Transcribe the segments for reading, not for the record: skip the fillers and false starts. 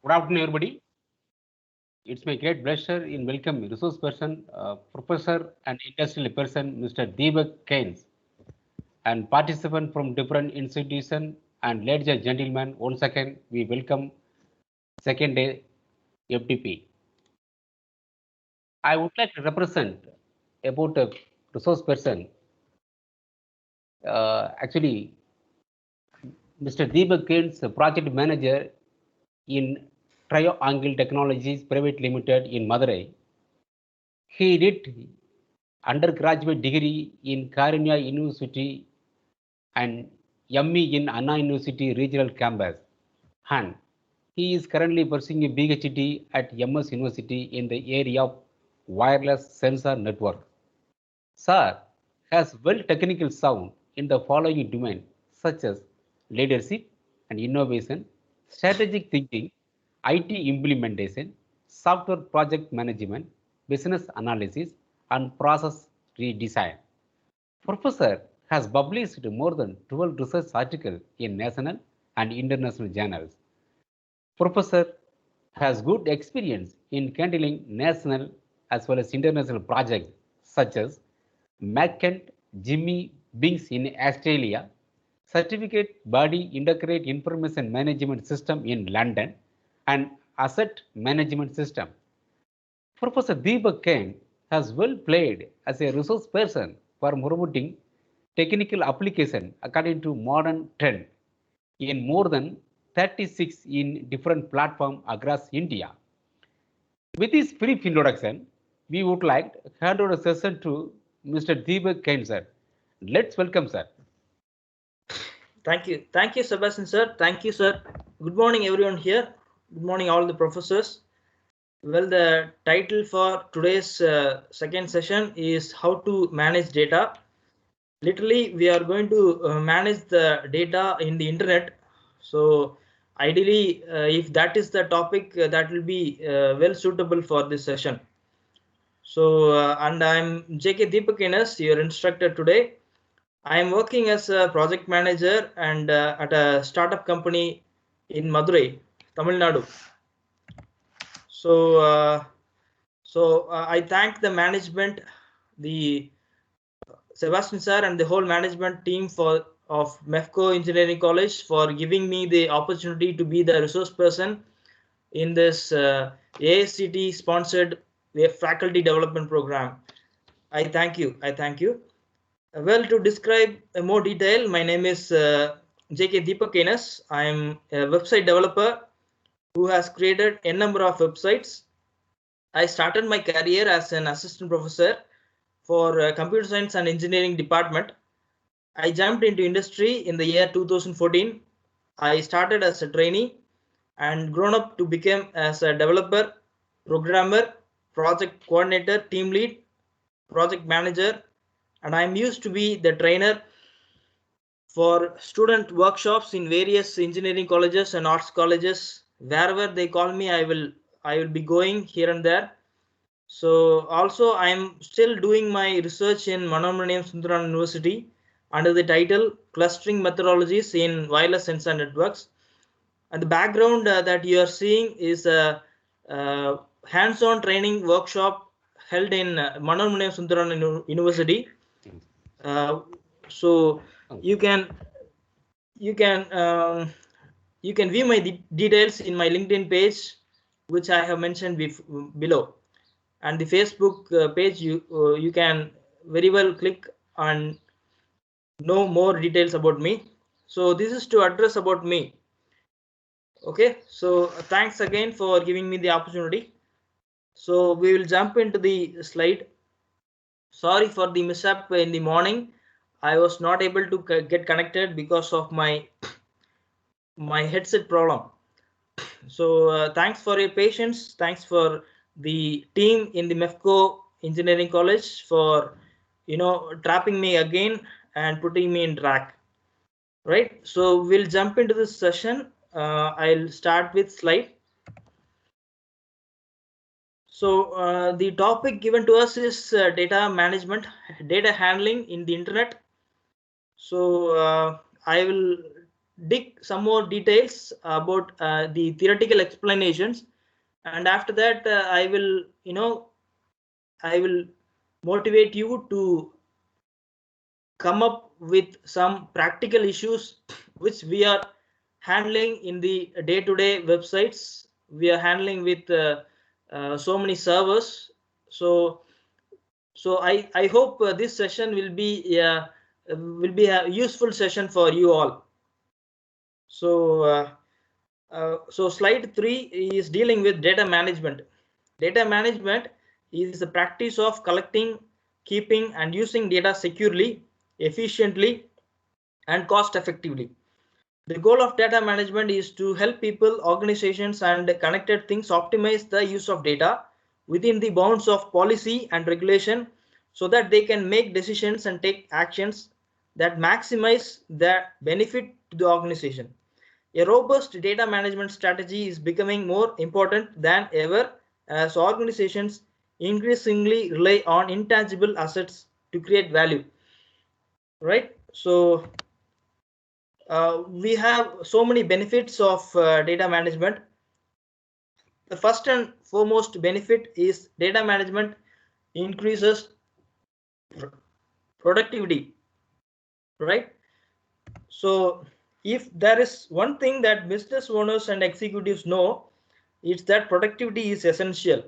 Good afternoon, everybody. It's my great pleasure in welcome resource person, professor and industrial person, Mr. Deepak Keynes, and participant from different institution. And ladies and gentlemen, once again we welcome second day FDP. I would like to represent about a resource person. Actually, Mr. Deepak Keynes, project manager in Triangle Technologies Private Limited in Madurai. He did undergraduate degree in Karunya University and ME in Anna University Regional Campus. And he is currently pursuing a PhD at MS University in the area of wireless sensor network. Sir has well technical sound in the following domain such as leadership and innovation, strategic thinking, IT implementation, software project management, business analysis, and process redesign. Professor has published more than 12 research articles in national and international journals. Professor has good experience in handling national as well as international projects such as McKent Jimmy Bings in Australia, Certificate Body Integrate Information Management System in London, and Asset Management System. Professor Deepak Kane has well played as a resource person for promoting technical application according to modern trend in more than 36 in different platforms across India. With this brief introduction, we would like to hand over the session to Mr. Deepak Kane, sir. Let's welcome, sir. Thank you, Sebastian, sir. Thank you, sir. Good morning, everyone here. Good morning, all the professors. Well, the title for today's second session is how to manage data. Literally, we are going to manage the data in the internet. So ideally, if that is the topic, that will be well suitable for this session. So, and I'm J.K. Deepak, your instructor today. I am working as a project manager and at a startup company in Madurai, Tamil Nadu. So, I thank the management, the Sebastian sir, and the whole management team of MEFCO Engineering College for giving me the opportunity to be the resource person in this ASCT sponsored faculty development program. I thank you. Well, to describe more detail, my name is J.K. Deepak. I am a website developer who has created a number of websites. I started my career as an assistant professor for computer science and engineering department. I jumped into industry in the year 2014. I started as a trainee and grown up to become as a developer, programmer, project coordinator, team lead, project manager, and I'm used to be the trainer for student workshops in various engineering colleges and arts colleges. Wherever they call me, I will be going here and there. So also I'm still doing my research in Manomaniyam Sundaram University under the title Clustering Methodologies in Wireless Sensor Networks. And the background that you are seeing is a hands-on training workshop held in Manomaniyam Sundaram University. So you can view my details in my LinkedIn page, which I have mentioned below, and the Facebook page. You can very well click and know more details about me. So this is to address about me. Okay, so thanks again for giving me the opportunity. So we will jump into the slide. Sorry for the mishap in the morning. I was not able to get connected because of my headset problem. So thanks for your patience. Thanks for the team in the MEFCO Engineering College for trapping me again and putting me in track. Right. So we'll jump into this session. I'll start with slide. So the topic given to us is data management, data handling in the internet. So I will dig some more details about the theoretical explanations, and after that I will motivate you to come up with some practical issues which we are handling in the day-to-day websites. We are handling with so many servers. So I hope this session will be a useful session for you all. So slide 3 is dealing with data management. Data management is the practice of collecting, keeping, and using data securely, efficiently, and cost effectively. The goal of data management is to help people, organizations, and connected things optimize the use of data within the bounds of policy and regulation so that they can make decisions and take actions that maximize the benefit to the organization. A robust data management strategy is becoming more important than ever as organizations increasingly rely on intangible assets to create value. Right? So we have so many benefits of data management. The first and foremost benefit is data management increases productivity. Right? So if there is one thing that business owners and executives know, it's that productivity is essential.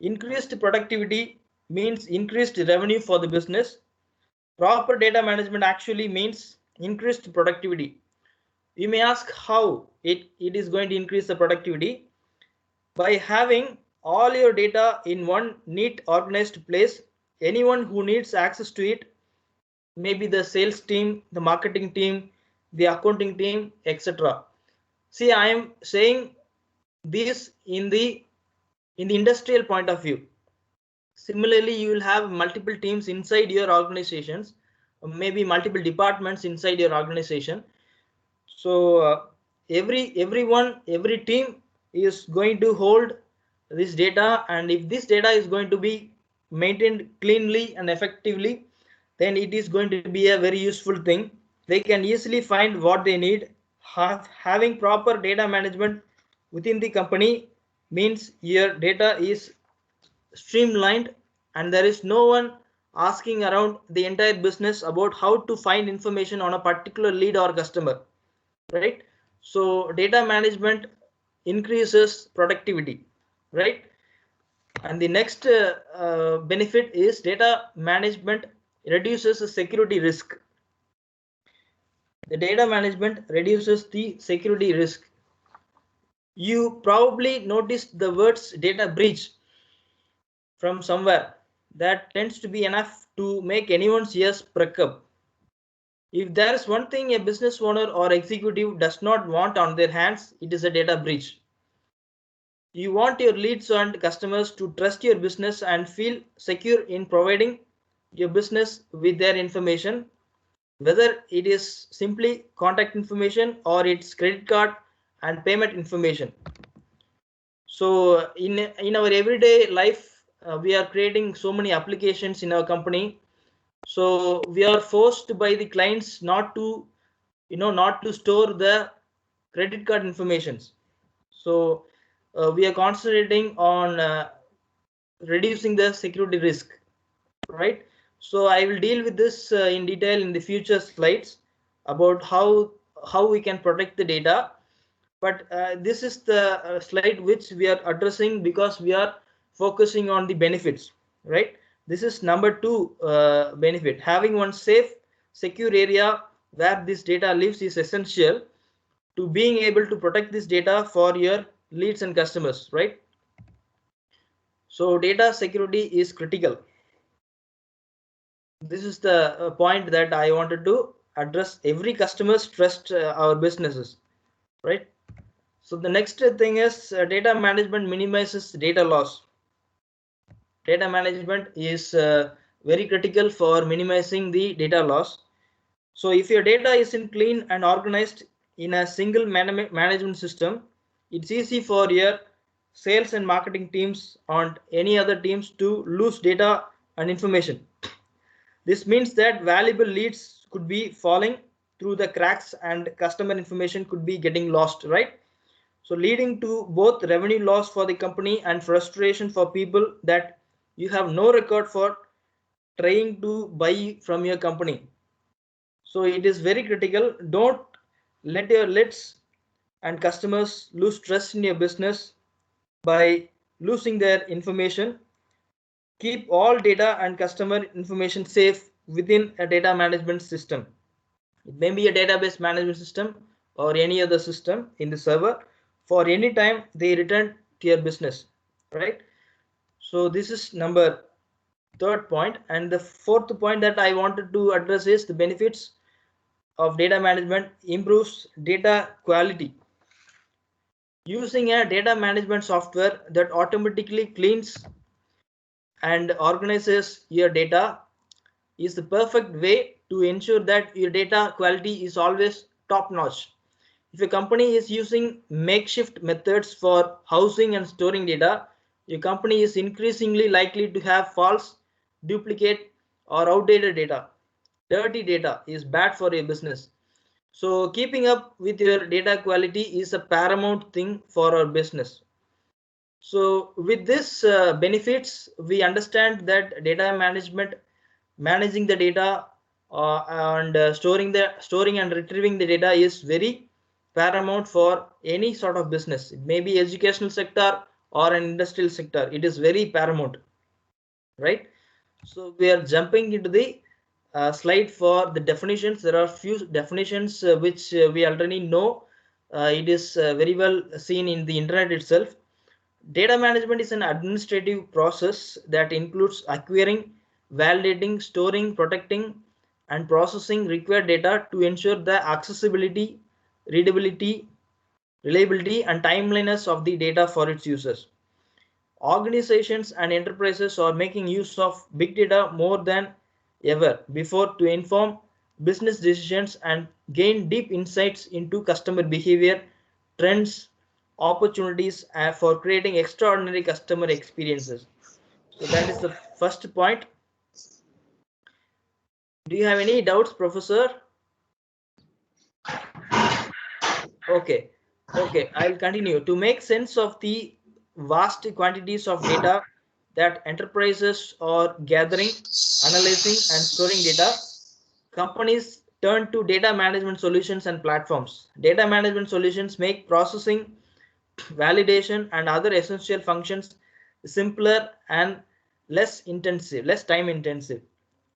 Increased productivity means increased revenue for the business. Proper data management actually means increased productivity. You may ask how it is going to increase the productivity. By having all your data in one neat organized place, anyone who needs access to it, maybe the sales team, the marketing team, the accounting team, etc. See, I am saying this in the industrial point of view. Similarly, you will have multiple teams inside your organizations, maybe multiple departments inside your organization. So every team is going to hold this data, and if this data is going to be maintained cleanly and effectively, then it is going to be a very useful thing. They can easily find what they need. Having proper data management within the company means your data is streamlined and there is no one asking around the entire business about how to find information on a particular lead or customer. Right? So data management increases productivity. Right? And the next benefit is data management reduces the security risk. The data management reduces the security risk. You probably noticed the words data breach from somewhere. That tends to be enough to make anyone's ears perk up. If there is one thing a business owner or executive does not want on their hands, it is a data breach. You want your leads and customers to trust your business and feel secure in providing your business with their information, whether it is simply contact information or it's credit card and payment information. So in our everyday life, we are creating so many applications in our company. So we are forced by the clients not to store the credit card informations. So we are concentrating on reducing the security risk. Right? So I will deal with this in detail in the future slides about how we can protect the data. But this is the slide which we are addressing because we are focusing on the benefits. Right? This is number 2 benefit. Having one safe, secure area where this data lives is essential to being able to protect this data for your leads and customers. Right? So data security is critical. This is the point that I wanted to address. Every customer's trust our businesses. Right? So the next thing is data management minimizes data loss. Data management is very critical for minimizing the data loss. So if your data isn't clean and organized in a single management system, it's easy for your sales and marketing teams and any other teams to lose data and information. This means that valuable leads could be falling, through the cracks and customer information could be getting lost, right? So leading to both revenue loss for the company and frustration for people that you have no record for trying to buy from your company. So it is very critical. Don't let your leads and customers lose trust in your business by losing their information. Keep all data and customer information safe within a data management system. It may be a database management system or any other system in the server for any time they return to your business, right? So this is number third point. And the fourth point that I wanted to address is the benefits of data management improves data quality. Using a data management software that automatically cleans and organizes your data is the perfect way to ensure that your data quality is always top notch. If a company is using makeshift methods for housing and storing data, your company is increasingly likely to have false, duplicate, or outdated data. Dirty data is bad for your business. So keeping up with your data quality is a paramount thing for our business. So with this benefits, we understand that data management, managing the data and storing and retrieving the data is very paramount for any sort of business. It may be educational sector or an industrial sector. It is very paramount, right? So we are jumping into the slide for the definitions. There are few definitions which we already know. It is very well seen in the internet itself. Data management is an administrative process that includes acquiring, validating, storing, protecting, and processing required data to ensure the accessibility, readability, reliability, and timeliness of the data for its users. Organizations and enterprises are making use of big data more than ever before to inform business decisions and gain deep insights into customer behavior, trends, opportunities for creating extraordinary customer experiences. So that is the first point. Do you have any doubts, Professor? Okay, I'll continue. To make sense of the vast quantities of data that enterprises are gathering, analyzing, and storing data, companies turn to data management solutions and platforms. Data management solutions make processing, validation, and other essential functions simpler and less time intensive,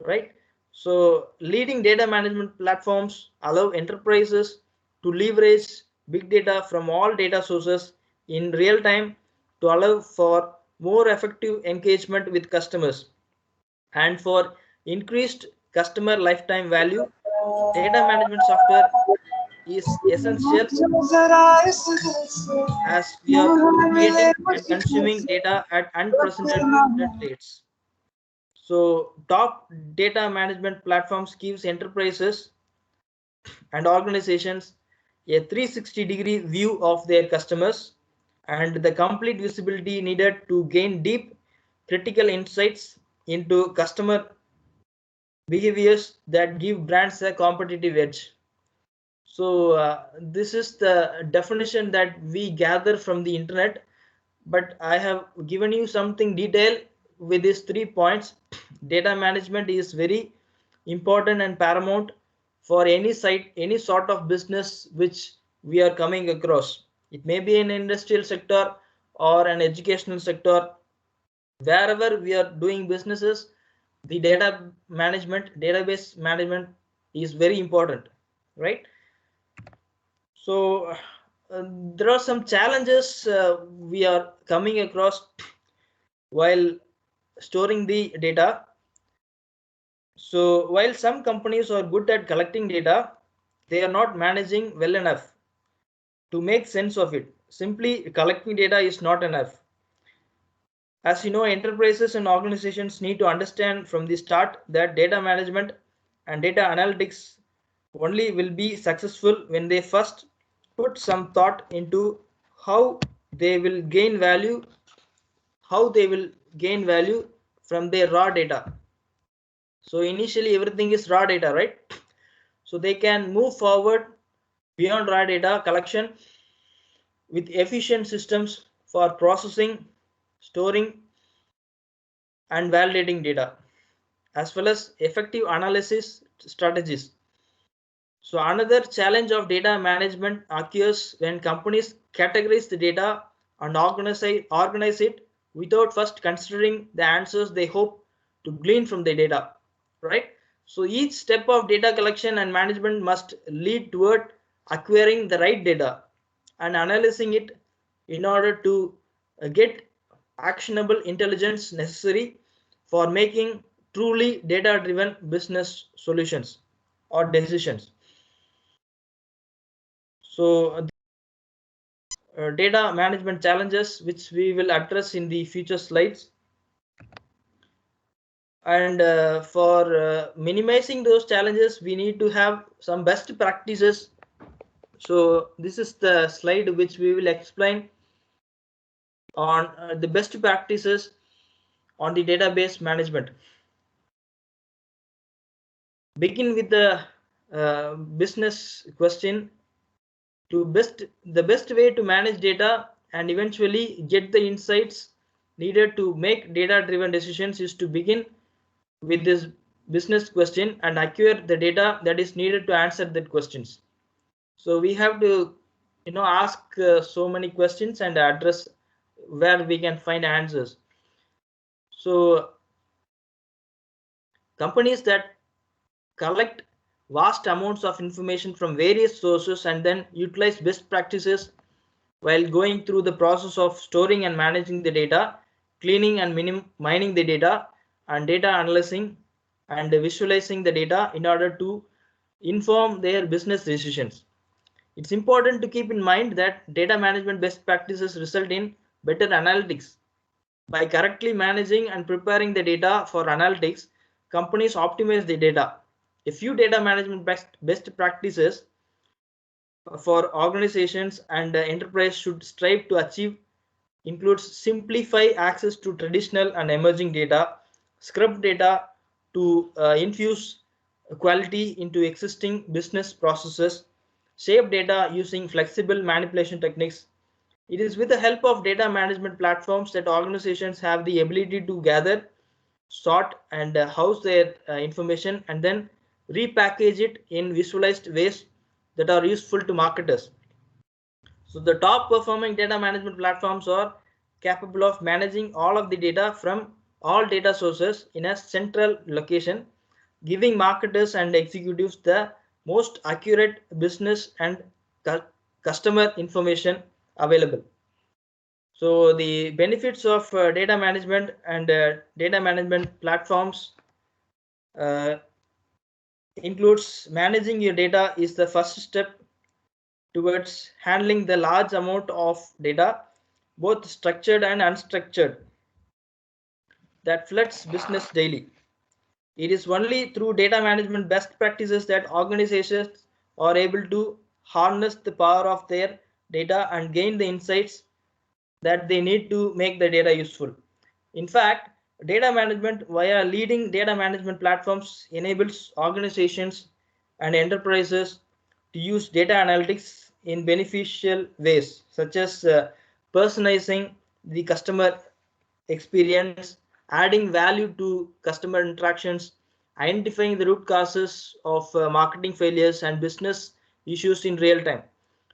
right? So leading data management platforms allow enterprises to leverage big data from all data sources in real time to allow for more effective engagement with customers and for increased customer lifetime value. Data management software is essential as we are creating and consuming data at unprecedented rates. So top data management platforms gives enterprises and organizations a 360-degree view of their customers and the complete visibility needed to gain deep critical insights into customer behaviors that give brands a competitive edge. So this is the definition that we gather from the internet, but I have given you something detailed with these 3 points. Data management is very important and paramount for any site, any sort of business which we are coming across. It may be an industrial sector or an educational sector. Wherever we are doing businesses, the data management, database management is very important, right? So there are some challenges we are coming across while storing the data. So while some companies are good at collecting data, they are not managing well enough to make sense of it. Simply collecting data is not enough. As you know, enterprises and organizations need to understand from the start that data management and data analytics only will be successful when they first put some thought into how they will gain value, from their raw data. So initially everything is raw data, right? so they can move forward beyond raw data collection with efficient systems for processing, storing, and validating data, as well as effective analysis strategies. So another challenge of data management occurs when companies categorize the data and organize it without first considering the answers they hope to glean from the data, right? So each step of data collection and management must lead toward acquiring the right data and analyzing it in order to get actionable intelligence necessary for making truly data-driven business solutions or decisions. So data management challenges, which we will address in the future slides. And for minimizing those challenges, we need to have some best practices. So this is the slide which we will explain on the best practices on the database management. Begin with the business question. The best way to manage data and eventually get the insights needed to make data-driven decisions is to begin with this business question and acquire the data that is needed to answer that questions. So we have to, ask so many questions and address where we can find answers. So companies that collect vast amounts of information from various sources and then utilize best practices while going through the process of storing and managing the data, cleaning and mining the data, and data analyzing and visualizing the data in order to inform their business decisions. It's important to keep in mind that data management best practices result in better analytics. By correctly managing and preparing the data for analytics, companies optimize the data. A few data management best practices for organizations and enterprise should strive to achieve includes simplify access to traditional and emerging data, scrub data to infuse quality into existing business processes, shape data using flexible manipulation techniques. It is with the help of data management platforms that organizations have the ability to gather, sort, and house their information and then repackage it in visualized ways that are useful to marketers. So the top performing data management platforms are capable of managing all of the data from all data sources in a central location, giving marketers and executives the most accurate business and customer information available. So the benefits of data management and data management platforms includes managing your data is the first step towards handling the large amount of data, both structured and unstructured, that floods business daily. It is only through data management best practices that organizations are able to harness the power of their data and gain the insights that they need to make the data useful. In fact, data management via leading data management platforms enables organizations and enterprises to use data analytics in beneficial ways, such as personalizing the customer experience, adding value to customer interactions, identifying the root causes of marketing failures and business issues in real time,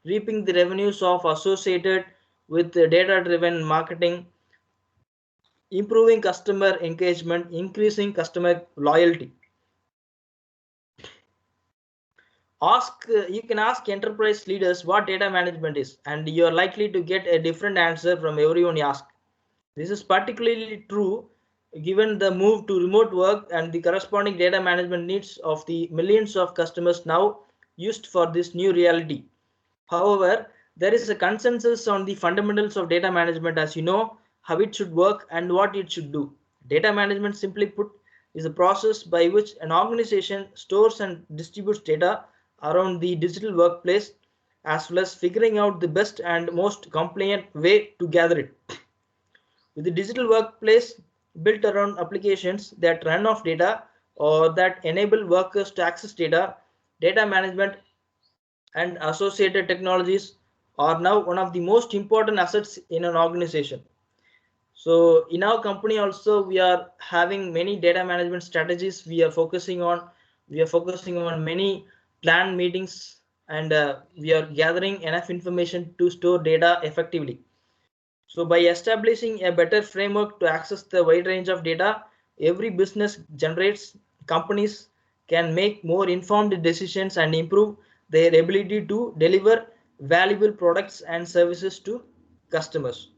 reaping the revenues of associated with data-driven marketing, improving customer engagement, increasing customer loyalty. You can ask enterprise leaders what data management is, and you are likely to get a different answer from everyone you ask. This is particularly true given the move to remote work and the corresponding data management needs of the millions of customers now used for this new reality. However, there is a consensus on the fundamentals of data management, as you know, how it should work and what it should do. Data management, simply put, is a process by which an organization stores and distributes data around the digital workplace, as well as figuring out the best and most compliant way to gather it. With the digital workplace built around applications that run off data or that enable workers to access data, data management and associated technologies are now one of the most important assets in an organization. So in our company also, we are having many data management strategies. We are focusing on many planned meetings, and we are gathering enough information to store data effectively. So by establishing a better framework to access the wide range of data every business generates, companies can make more informed decisions and improve their ability to deliver valuable products and services to customers.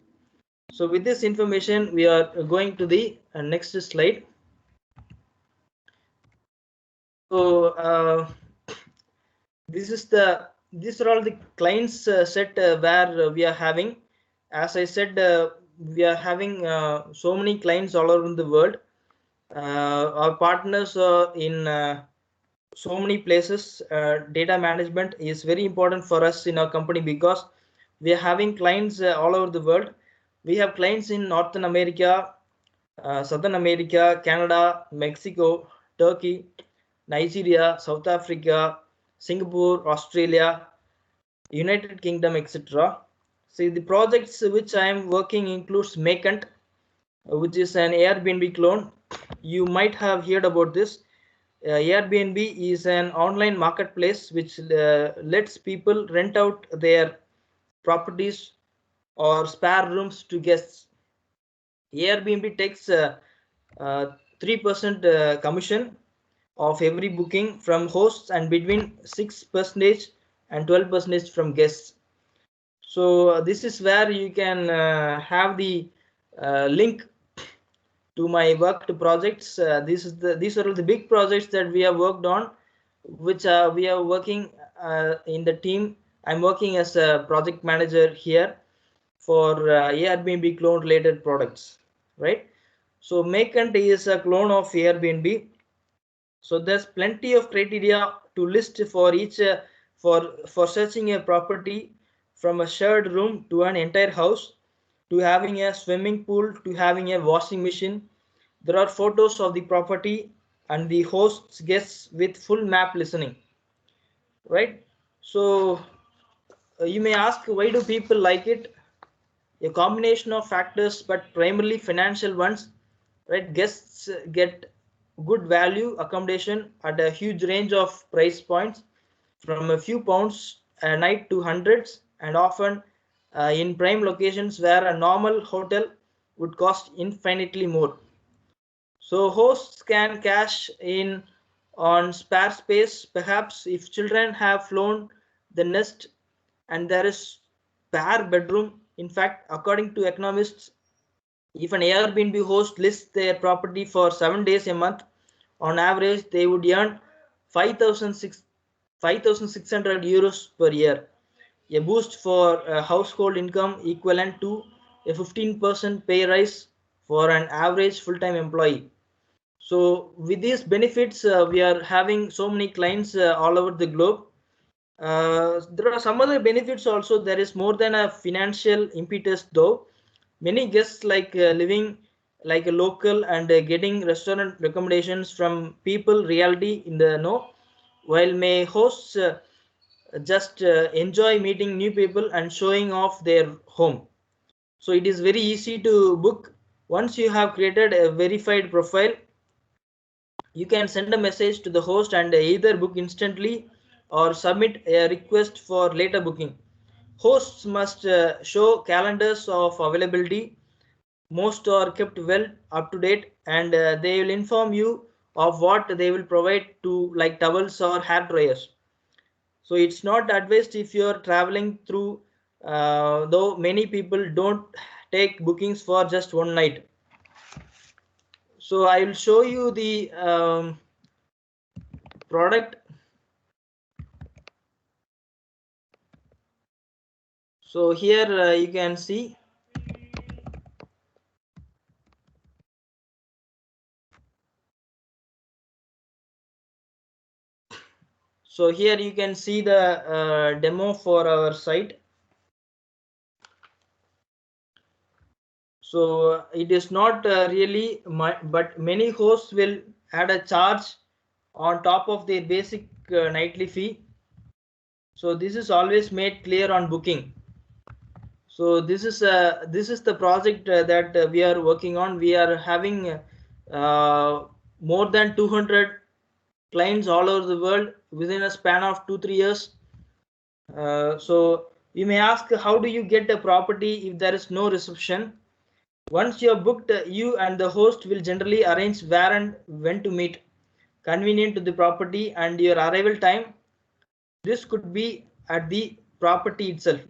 So with this information, we are going to the next slide. So these are all the clients set where we are having. As I said, we are having so many clients all around the world. Our partners are in so many places. Data management is very important for us in our company because we are having clients all over the world. We have clients in Northern America, Southern America, Canada, Mexico, Turkey, Nigeria, South Africa, Singapore, Australia, United Kingdom, etc. See, the projects which I am working includes Makent, which is an Airbnb clone. You might have heard about this. Airbnb is an online marketplace which lets people rent out their properties or spare rooms to guests. Airbnb takes 3% commission of every booking from hosts and between 6% and 12% from guests. So this is where you can have the link to my worked projects. These are the big projects that we have worked on, which we are working in the team. I'm working as a project manager here for Airbnb clone related products, right? So Makent is a clone of Airbnb. So there's plenty of criteria to list for each for searching a property, from a shared room to an entire house to having a swimming pool to having a washing machine. There are photos of the property and the host's guests with full map listening, right? So you may ask, why do people like it? A combination of factors, but primarily financial ones, right? Guests get good value accommodation at a huge range of price points, from a few pounds a night to hundreds, and often in prime locations where a normal hotel would cost infinitely more. So hosts can cash in on spare space, perhaps if children have flown the nest and there is spare bedroom. In fact, according to economists, if an Airbnb host lists their property for 7 days a month, on average they would earn 5,600 euros per year, a boost for household income equivalent to a 15% pay rise for an average full-time employee. So with these benefits, we are having so many clients all over the globe. There are some other benefits also. There is more than a financial impetus though. Many guests like living like a local and getting restaurant recommendations from people reality in the know, while may hosts just enjoy meeting new people and showing off their home. So it is very easy to book. Once you have created a verified profile, you can send a message to the host and either book instantly or submit a request for later booking. Hosts must show calendars of availability. Most are kept well up to date, and they will inform you of what they will provide to, like towels or hair dryers. So it's not advised if you are traveling through, though many people don't take bookings for just one night. So I will show you the product. So here you can see. So here you can see the demo for our site. So it is not really but many hosts will add a charge on top of their basic nightly fee. So this is always made clear on booking. So this is the project that we are working on. We are having more than 200 clients all over the world within a span of 2-3 years. So you may ask, how do you get a property if there is no reception? Once you are booked, you and the host will generally arrange where and when to meet, convenient to the property and your arrival time. This could be at the property itself,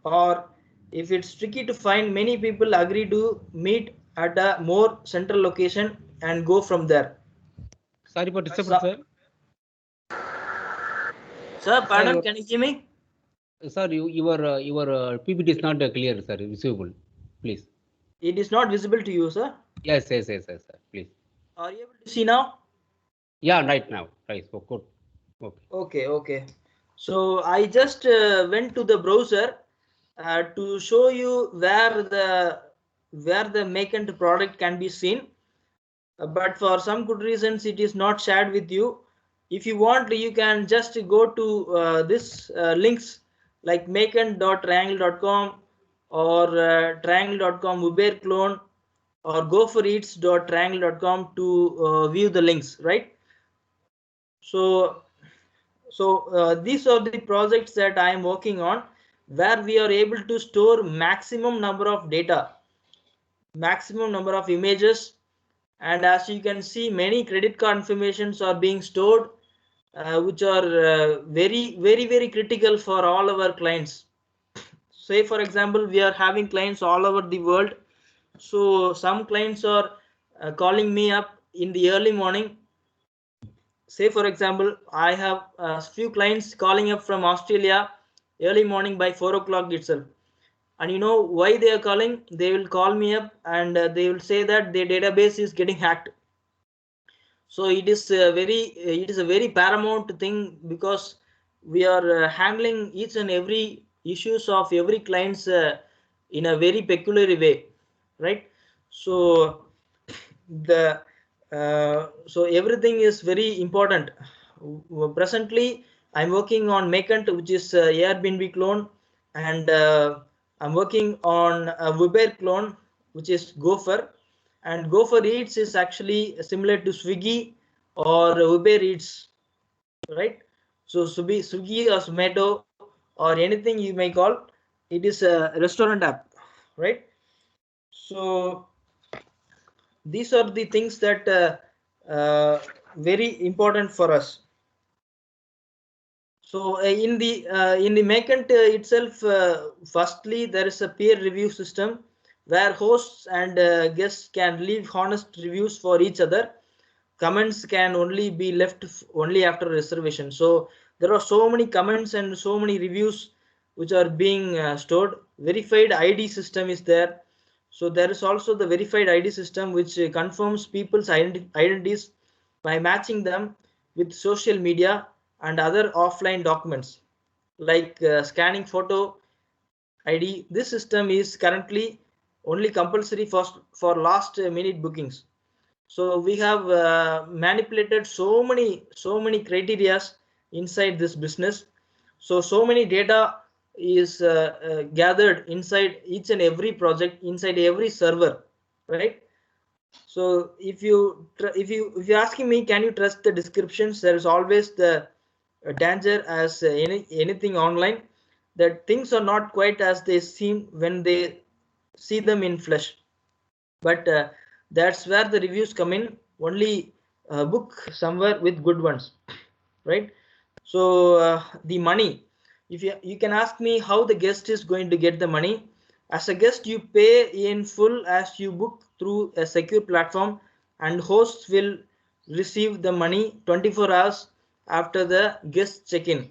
or if it's tricky to find, many people agree to meet at a more central location and go from there. Sorry for disturbance, sir. Sir, Sir, pardon, can you hear me? your PPT is not clear, sir. Visible, please. It is not visible to you, sir. Yes, sir. Please. Are you able to see now? Yeah, right now. Right. So good. Okay. So I just went to the browser to show you where the vacant product can be seen. But for some good reasons it is not shared with you. If you want, you can just go to this links like maken.triangle.com or triangle.com uber clone or goforeats.triangle.com to view the links, right? So these are the projects that I am working on, where we are able to store maximum number of data, maximum number of images, and as you can see, many credit card informations are being stored, which are very critical for all our clients. Say for example, we are having clients all over the world. So some clients are calling me up in the early morning. Say for example, I have a few clients calling up from Australia early morning by 4 o'clock itself. And you know why they are calling? They will call me up and they will say that their database is getting hacked. So it is a very paramount thing, because we are handling each and every issues of every clients in a very peculiar way, right? So the so everything is very important. Presently I'm working on Makent, which is Airbnb clone, and I'm working on a Uber clone, which is Gopher, and Gopher Eats is actually similar to Swiggy or Uber Eats, right? So Swiggy or Zomato or anything you may call, it is a restaurant app, right? So these are the things that very important for us. So in the Makent itself, firstly there is a peer review system where hosts and guests can leave honest reviews for each other. Comments can only be left only after reservation. So there are so many comments and so many reviews which are being stored. Verified ID system is there. So there is also the verified ID system, which confirms people's identities by matching them with social media and other offline documents like scanning photo ID. This system is currently only compulsory for last minute bookings. So we have manipulated so many criterias inside this business. So many data is gathered inside each and every project, inside every server, right? So if you're asking me, can you trust the descriptions? There is always the danger, as anything online, that things are not quite as they seem when they see them in flesh. But that's where the reviews come in. Only book somewhere with good ones, right? So the money, if you can ask me how the guest is going to get the money. As a guest, you pay in full as you book through a secure platform, and hosts will receive the money 24 hours after the guest check-in.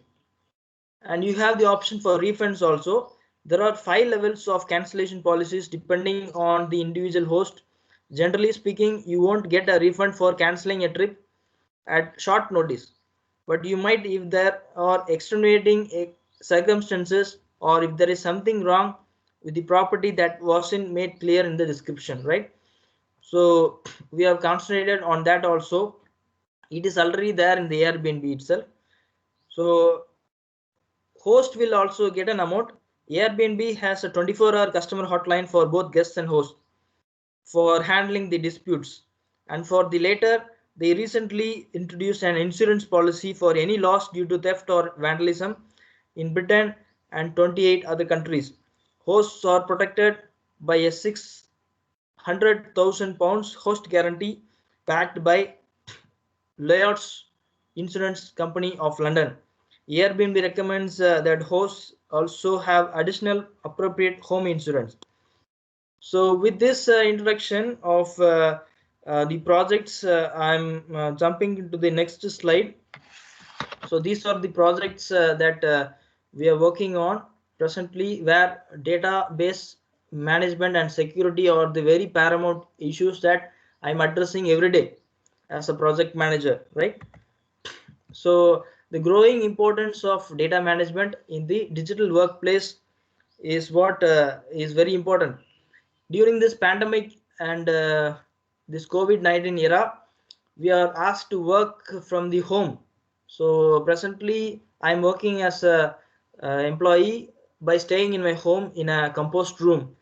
And you have the option for refunds also. There are 5 levels of cancellation policies depending on the individual host. Generally speaking, you won't get a refund for canceling a trip at short notice, but you might if there are extenuating circumstances, or if there is something wrong with the property that wasn't made clear in the description, right? So we have concentrated on that also. It is already there in the Airbnb itself. So host will also get an amount. Airbnb has a 24-hour customer hotline for both guests and hosts for handling the disputes. And for the latter, they recently introduced an insurance policy for any loss due to theft or vandalism in Britain and 28 other countries. Hosts are protected by a £600,000 host guarantee backed by Lloyd's Insurance Company of London. Airbnb recommends that hosts also have additional appropriate home insurance. So with this introduction of the projects, I'm jumping into the next slide. So these are the projects that we are working on presently, where database management and security are the very paramount issues that I'm addressing every day as a project manager, right? So the growing importance of data management in the digital workplace is what is very important. During this pandemic and this COVID-19 era, we are asked to work from the home. So presently, I'm working as a employee by staying in my home in a compost room,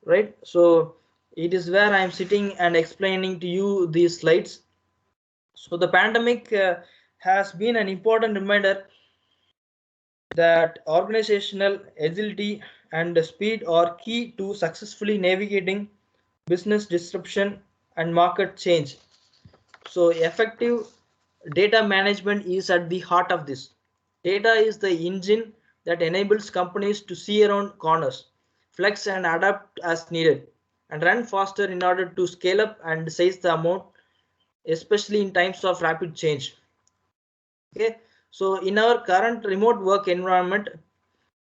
right? So it is where I'm sitting and explaining to you these slides. So the pandemic has been an important reminder that organizational agility and speed are key to successfully navigating business disruption and market change. So effective data management is at the heart of this. Data is the engine that enables companies to see around corners, flex and adapt as needed, and run faster in order to scale up and seize the amount, especially in times of rapid change. Okay, so in our current remote work environment,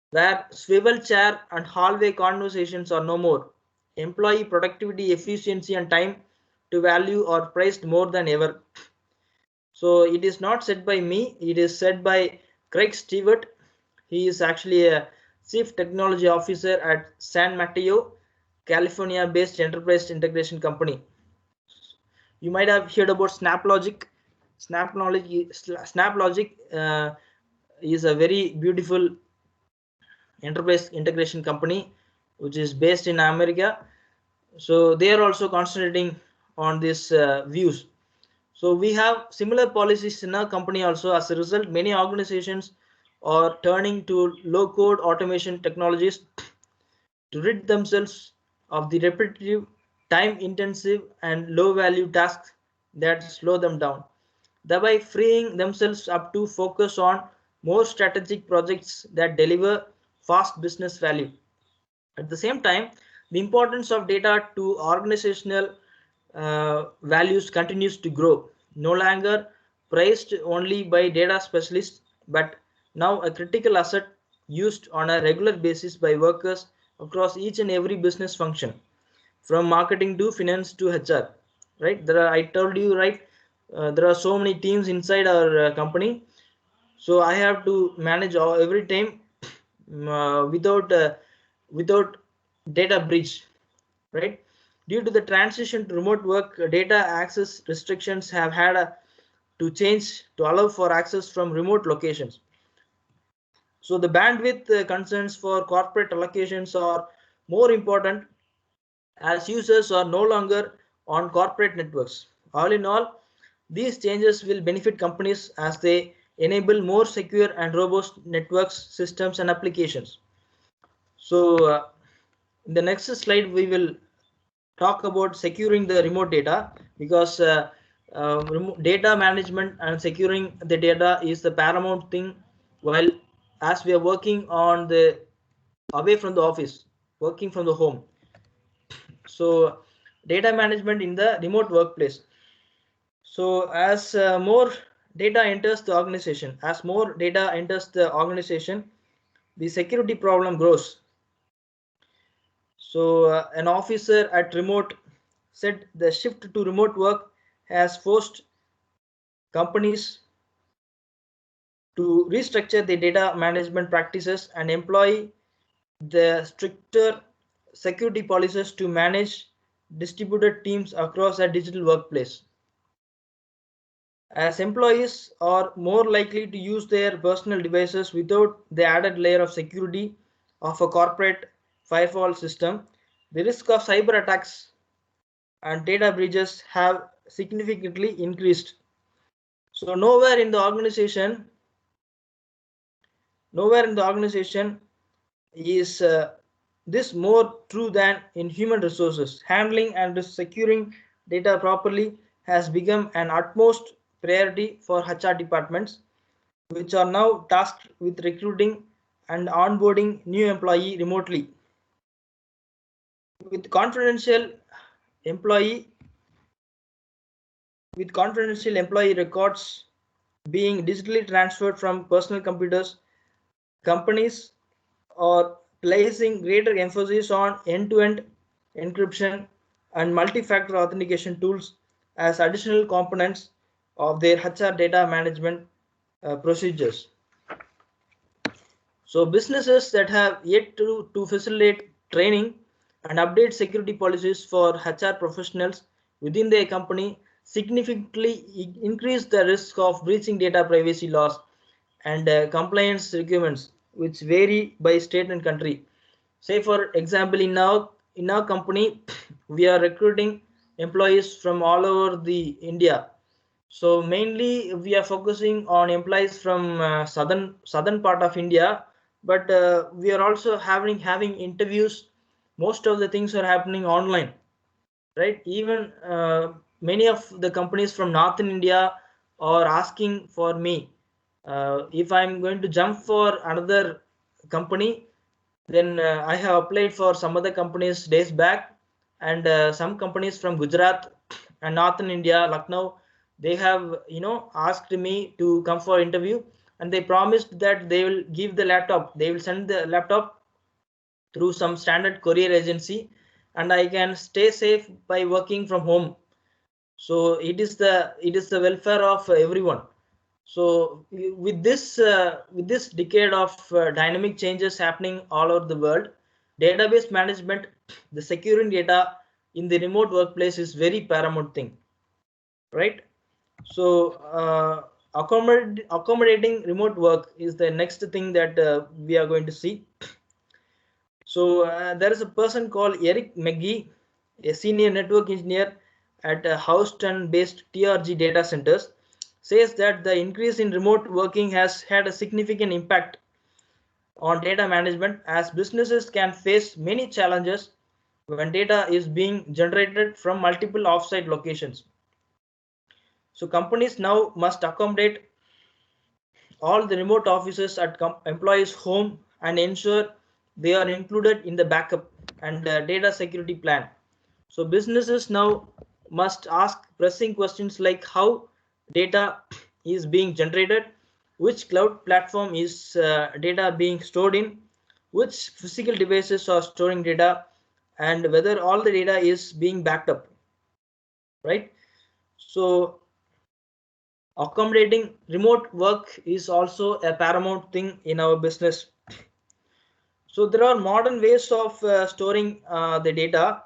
where swivel chair and hallway conversations are no more, employee productivity, efficiency, and time to value are praised more than ever. So it is not said by me, it is said by Craig Stewart. He is actually a chief technology officer at San Mateo, California based enterprise integration company. You might have heard about SnapLogic. SnapLogic is a very beautiful enterprise integration company which is based in America. So they are also concentrating on these views. So we have similar policies in our company also. As a result, many organizations are turning to low code automation technologies to rid themselves of the repetitive, time intensive and low value tasks that slow them down, thereby freeing themselves up to focus on more strategic projects that deliver fast business value. At the same time, the importance of data to organizational values continues to grow, no longer praised only by data specialists, but now a critical asset used on a regular basis by workers across each and every business function, from marketing to finance to HR. Right? I told you, right? There are so many teams inside our company, so I have to manage every time without data breach, right? Due to the transition to remote work, data access restrictions have had to change to allow for access from remote locations. So the bandwidth concerns for corporate allocations are more important as users are no longer on corporate networks. All in all, these changes will benefit companies as they enable more secure and robust networks, systems, and applications. So in the next slide, we will talk about securing the remote data, because data management and securing the data is the paramount thing while as we are working on the away from the office, working from the home. So data management in the remote workplace. So as more data enters the organization, the security problem grows. So an officer at remote said the shift to remote work has forced companies to restructure the data management practices and employ the stricter security policies to manage distributed teams across a digital workplace. as employees are more likely to use their personal devices without the added layer of security of a corporate firewall system. The risk of cyber attacks and data breaches have significantly increased. So nowhere in the organization is this more true than in human resources. Handling and securing data properly has become an utmost priority for HR departments, which are now tasked with recruiting and onboarding new employee remotely. With employee confidential employee records being digitally transferred from personal computers, companies are placing greater emphasis on end-to-end encryption and multi-factor authentication tools as additional components of their HR data management procedures. So businesses that have yet to facilitate training and update security policies for HR professionals within their company significantly increase the risk of breaching data privacy laws and compliance requirements, which vary by state and country. Say for example, in our company, we are recruiting employees from all over the India. So mainly we are focusing on employees from southern part of India, but we are also having interviews. Most of the things are happening online, right? Even many of the companies from northern India are asking for me. If I'm going to jump for another company, then I have applied for some other companies days back, and some companies from Gujarat and northern India, Lucknow, they have asked me to come for interview, and they promised that they will give the laptop. They will send the laptop through some standard courier agency, and I can stay safe by working from home. So it is the welfare of everyone. So with this decade of dynamic changes happening all over the world, database management, the securing data in the remote workplace is very paramount thing, right? So accommodating remote work is the next thing that we are going to see. So there is a person called Eric McGee, a senior network engineer at Houston-based TRG data centers, says that the increase in remote working has had a significant impact on data management, as businesses can face many challenges when data is being generated from multiple offsite locations. So companies now must accommodate all the remote offices at employees' home and ensure they are included in the backup and data security plan. So businesses now must ask pressing questions like how data is being generated, which cloud platform is data being stored in, which physical devices are storing data, and whether all the data is being backed up, right? So accommodating remote work is also a paramount thing in our business. So there are modern ways of storing the data.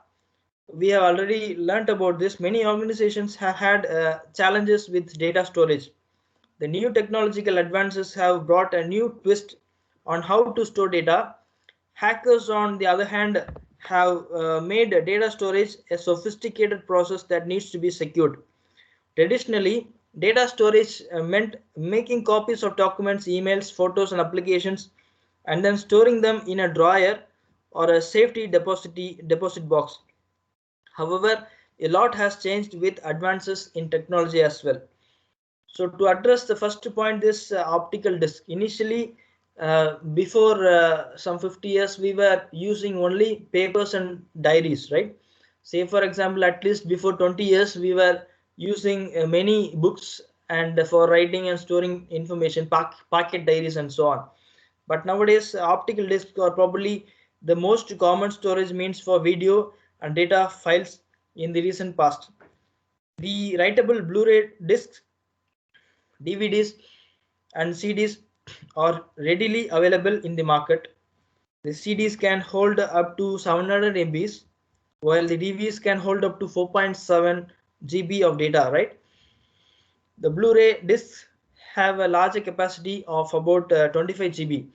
We have already learned about this. Many organizations have had challenges with data storage. The new technological advances have brought a new twist on how to store data. Hackers, on the other hand, have made data storage a sophisticated process that needs to be secured. Traditionally, data storage meant making copies of documents, emails, photos, and applications, and then storing them in a drawer or a safety deposit box. However, a lot has changed with advances in technology as well. So to address the first point, this optical disc, initially before some 50 years, we were using only papers and diaries, right? Say for example, at least before 20 years, we were using many books and for writing and storing information, pocket diaries and so on. But nowadays, optical discs are probably the most common storage means for video and data files in the recent past. The writable Blu-ray discs, DVDs, and CDs are readily available in the market. The CDs can hold up to 700 MBs, while the DVDs can hold up to 4.7 GB of data, right? The Blu-ray discs have a larger capacity of about 25 GB.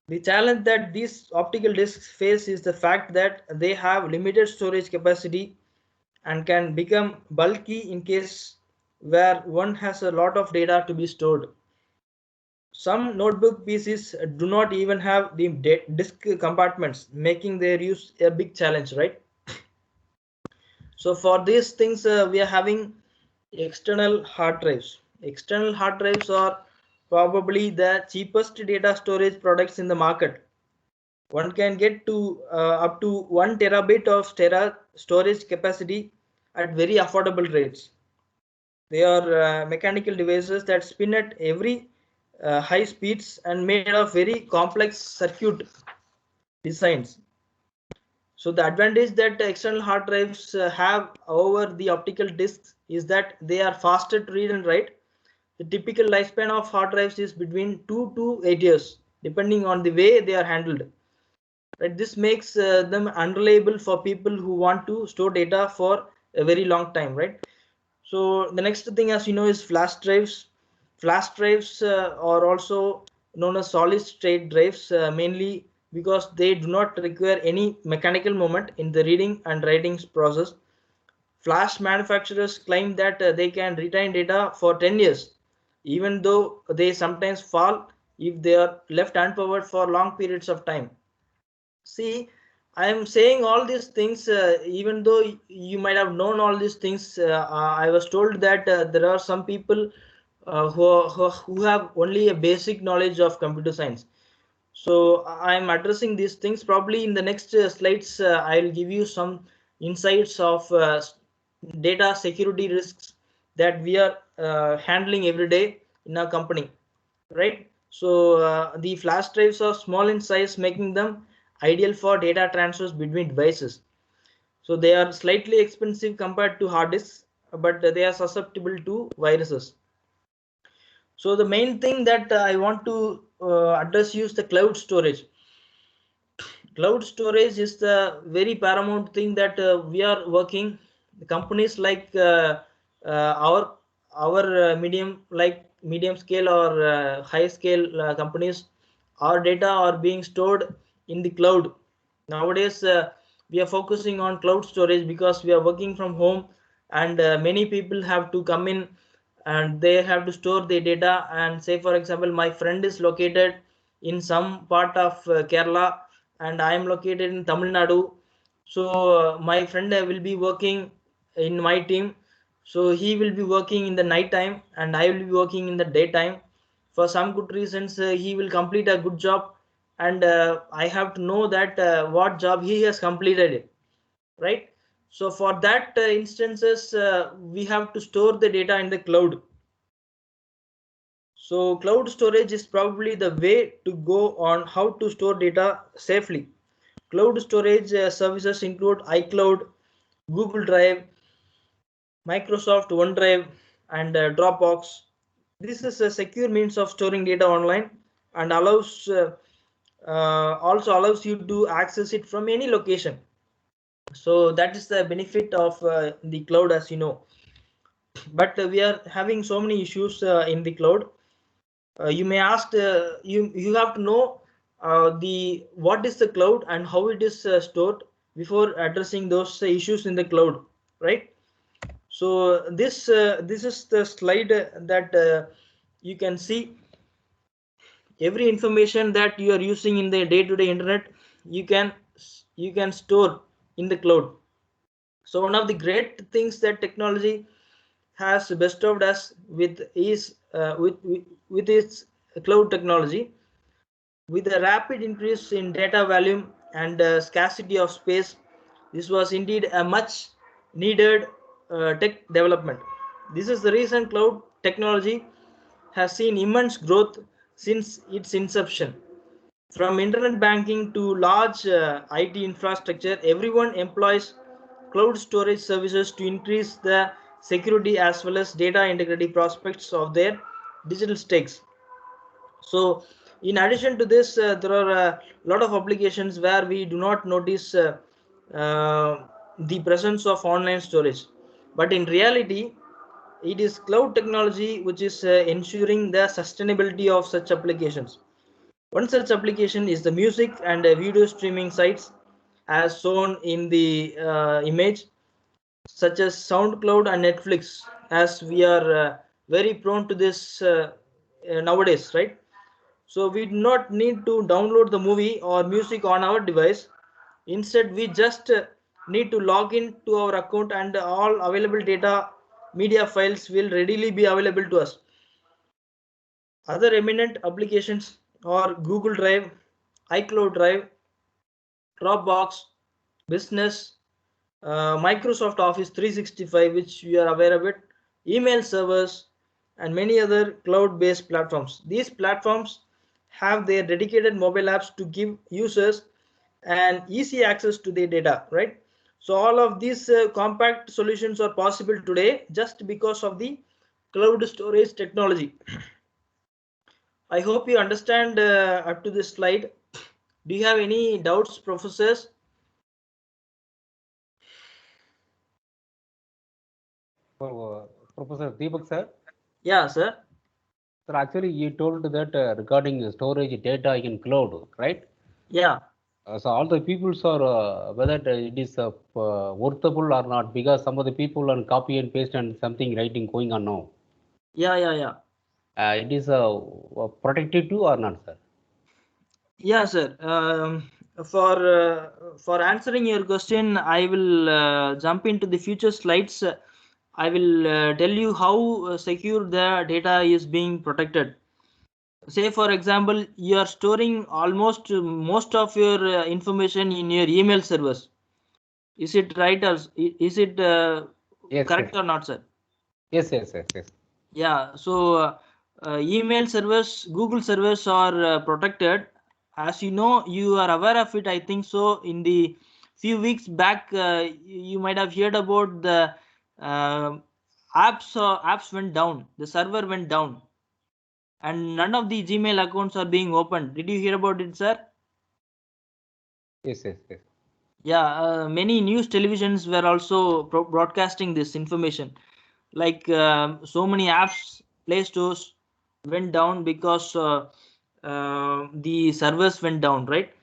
The challenge that these optical discs face is the fact that they have limited storage capacity and can become bulky in case where one has a lot of data to be stored. Some notebook PCs do not even have the disk compartments, making their use a big challenge, right? So for these things, we are having external hard drives. External hard drives are probably the cheapest data storage products in the market. One can get to up to 1 terabyte of storage capacity at very affordable rates. They are mechanical devices that spin at every high speeds and made of very complex circuit designs. So the advantage that external hard drives have over the optical discs is that they are faster to read and write. The typical lifespan of hard drives is between 2 to 8 years, depending on the way they are handled. Right? This makes them unreliable for people who want to store data for a very long time, right? So the next thing, as you know, is flash drives. Flash drives are also known as solid state drives, mainly because they do not require any mechanical movement in the reading and writing process. Flash manufacturers claim that they can retain data for 10 years, even though they sometimes fall if they are left unpowered for long periods of time. See, I am saying all these things, even though you might have known all these things. I was told that there are some people who have only a basic knowledge of computer science. So I am addressing these things. Probably in the next slides, I'll give you some insights of data security risks that we are handling every day in our company, right? So the flash drives are small in size, making them ideal for data transfers between devices. So they are slightly expensive compared to hard disks, but they are susceptible to viruses. So the main thing that I want to address is the cloud storage. Cloud storage is the very paramount thing that we are working. The companies like our medium scale or high scale companies, our data are being stored in the cloud. Nowadays we are focusing on cloud storage because we are working from home, and many people have to come in and they have to store their data. And say for example, my friend is located in some part of Kerala, and I am located in Tamil Nadu. So my friend will be working in my team. So he will be working in the night time and I will be working in the daytime. For some good reasons, he will complete a good job, and I have to know that what job he has completed, right? So for that instances, we have to store the data in the cloud. So cloud storage is probably the way to go on how to store data safely. Cloud storage services include iCloud, Google Drive, Microsoft OneDrive, and Dropbox. This is a secure means of storing data online and also allows you to access it from any location. So that is the benefit of the cloud, as you know. But we are having so many issues in the cloud. You may ask, you have to know the what is the cloud and how it is stored before addressing those issues in the cloud, right? So this is the slide that you can see. Every information that you are using in the day-to-day internet, you can store in the cloud. So one of the great things that technology has bestowed us with is with its cloud technology. With a rapid increase in data volume and scarcity of space, this was indeed a much needed tech development. This is the reason cloud technology has seen immense growth since its inception. From internet banking to large IT infrastructure, everyone employs cloud storage services to increase the security as well as data integrity prospects of their digital stakes. So in addition to this, there are a lot of applications where we do not notice the presence of online storage, but in reality it is cloud technology which is ensuring the sustainability of such applications. One such application is the music and video streaming sites as shown in the image, such as SoundCloud and Netflix, as we are very prone to this nowadays, right? So we do not need to download the movie or music on our device. Instead, we just need to log in to our account and all available data media files will readily be available to us. Other eminent applications are Google Drive, iCloud Drive, Dropbox, Business, Microsoft Office 365, which you are aware of it, email servers, and many other cloud-based platforms. These platforms have their dedicated mobile apps to give users an easy access to their data, right? So all of these compact solutions are possible today just because of the cloud storage technology. I hope you understand up to this slide. Do you have any doubts, professors? Professor Deepak sir. Yeah, sir. Sir, actually, you told that regarding storage data in cloud, right? Yeah. So all the peoples are whether it is worthable or not, because some of the people are copy and paste and something writing going on now. Yeah. It is protected too or not, sir? Yeah, sir. For answering your question, I will jump into the future slides. I will tell you how secure the data is being protected. Say, for example, you are storing almost most of your information in your email servers. Is it right, or is it Yes, yes, correct or not, sir? yes. Yeah, so email servers, Google servers are protected. As you know, you are aware of it, I think so. In the few weeks back, you might have heard about the uh, apps went down, the server went down, and none of the Gmail accounts are being opened. Did you hear about it, sir? Yes. Yeah, many news televisions were also broadcasting this information. Like so many apps, Play Stores went down because the servers went down, right?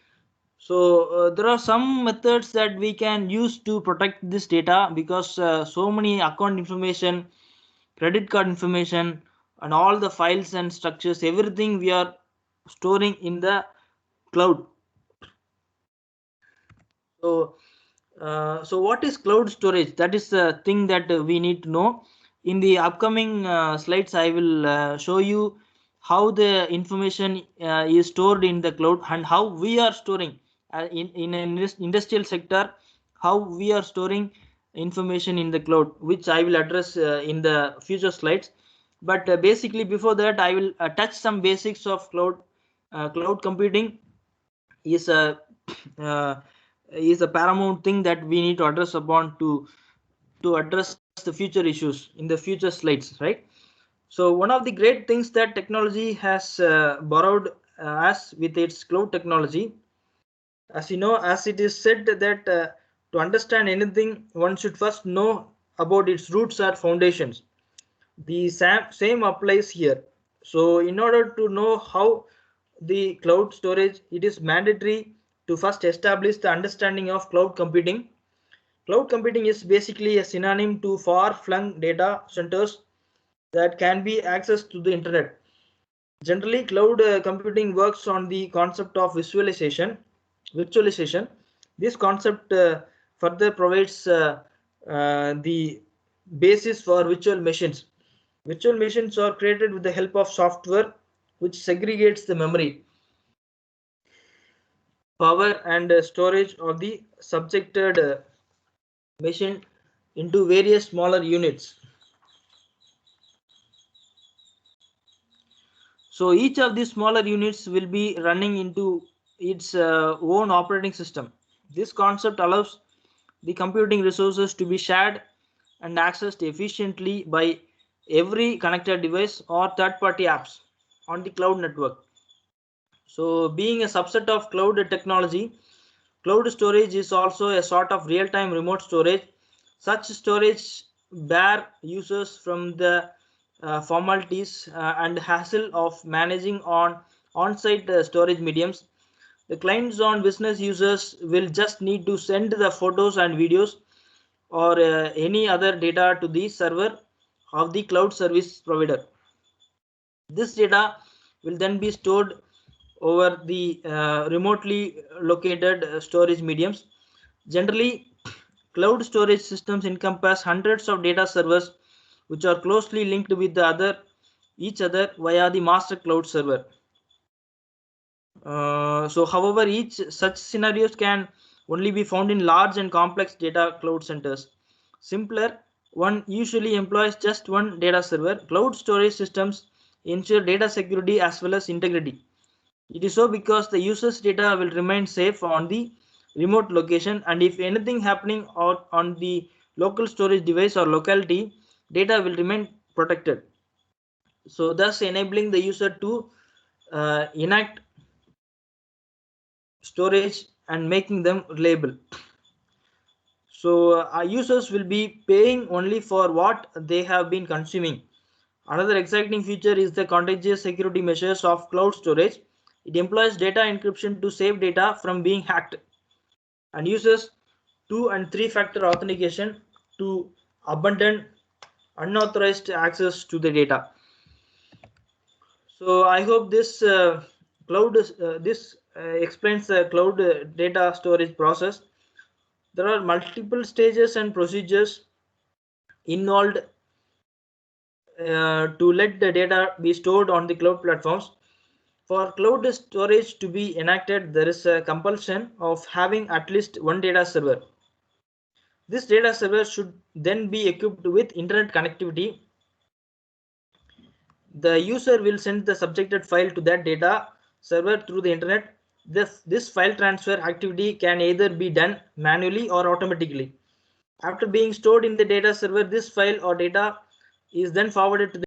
So there are some methods that we can use to protect this data, because so many account information, credit card information, and all the files and structures, everything we are storing in the cloud. So what is cloud storage? That is the thing that we need to know. In the upcoming slides, I will show you how the information is stored in the cloud and how we are storing in an industrial sector, how we are storing information in the cloud, which I will address in the future slides. But basically, before that, I will touch some basics of cloud. Cloud computing is a uh, is a paramount thing that we need to address upon to address the future issues in the future slides, right? So one of the great things that technology has borrowed us with its cloud technology, as you know, as it is said that to understand anything, one should first know about its roots or foundations. The same applies here. So in order to know how the cloud storage, it is mandatory to first establish the understanding of cloud computing. Cloud computing is basically a synonym to far-flung data centers that can be accessed to the internet. Generally, cloud computing works on the concept of virtualization. This concept further provides the basis for virtual machines. Virtual machines are created with the help of software which segregates the memory, power, and storage of the subjected machine into various smaller units. So each of these smaller units will be running into its own operating system. This concept allows the computing resources to be shared and accessed efficiently by every connected device or third-party apps on the cloud network. So being a subset of cloud technology, cloud storage is also a sort of real-time remote storage. Such storage bear users from the formalities and hassle of managing on-site storage mediums. The clients on business users will just need to send the photos and videos or any other data to the server of the cloud service provider. This data will then be stored over the remotely located storage mediums. Generally, cloud storage systems encompass hundreds of data servers which are closely linked with each other via the master cloud server. However, each such scenarios can only be found in large and complex data cloud centers. Simpler one usually employs just one data server. Cloud storage systems ensure data security as well as integrity. It is so because the user's data will remain safe on the remote location, and if anything happening out on the local storage device or locality, data will remain protected. So thus enabling the user to enact storage and making them reliable. So our users will be paying only for what they have been consuming. Another exciting feature is the contagious security measures of cloud storage. It employs data encryption to save data from being hacked and uses 2 and 3 factor authentication to abandon unauthorized access to the data. So I hope this explains the cloud data storage process. There are multiple stages and procedures involved to let the data be stored on the cloud platforms. For cloud storage to be enacted, there is a compulsion of having at least one data server. This data server should then be equipped with internet connectivity. The user will send the subjected file to that data server through the internet. This file transfer activity can either be done manually or automatically. After being stored in the data server, this file or data is then forwarded to the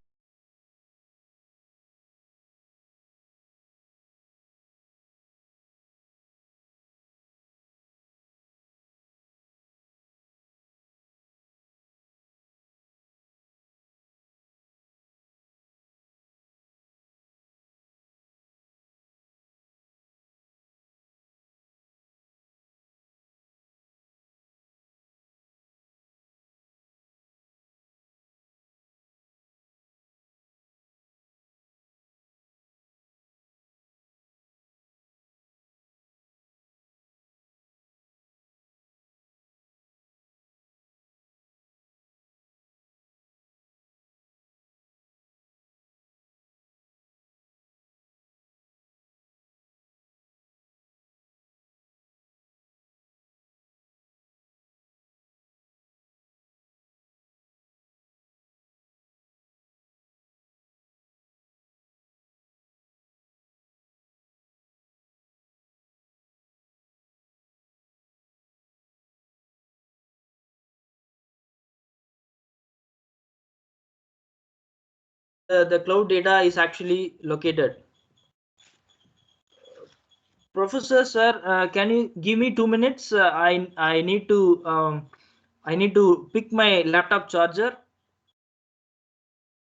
the cloud data is actually located. Professor sir, can you give me 2 minutes? I need to pick my laptop charger.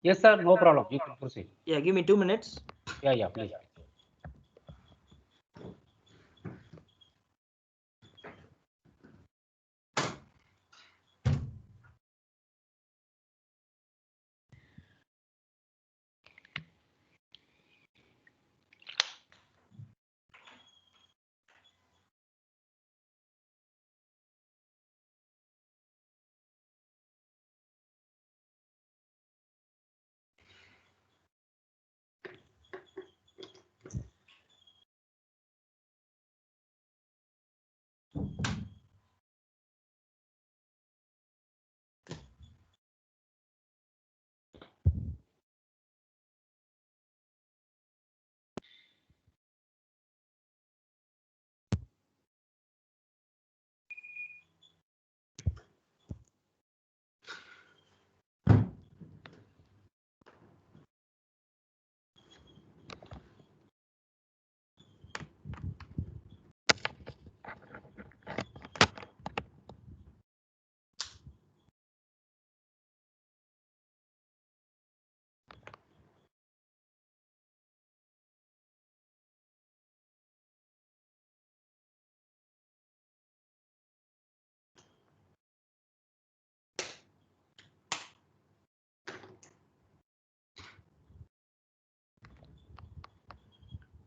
Yes, sir. No problem. You can proceed. Yeah, give me 2 minutes. Yeah, please.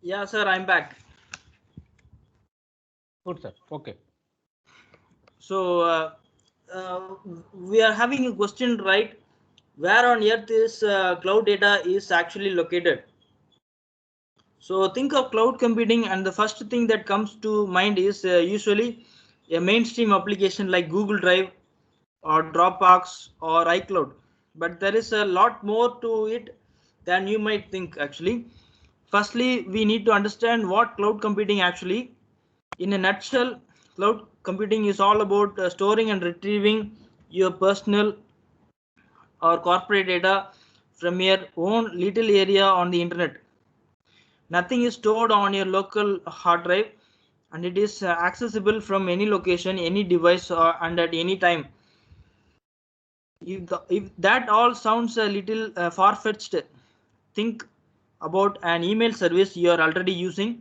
Yeah, sir, I'm back. Good, sir. Okay. So we are having a question, right? Where on earth is cloud data is actually located? So think of cloud computing, and the first thing that comes to mind is usually a mainstream application like Google Drive or Dropbox or iCloud. But there is a lot more to it than you might think actually. Firstly, we need to understand what cloud computing actually. In a nutshell, cloud computing is all about storing and retrieving your personal or corporate data from your own little area on the internet. Nothing is stored on your local hard drive, and it is accessible from any location, any device, and at any time. If that all sounds a little far-fetched, think about an email service you are already using,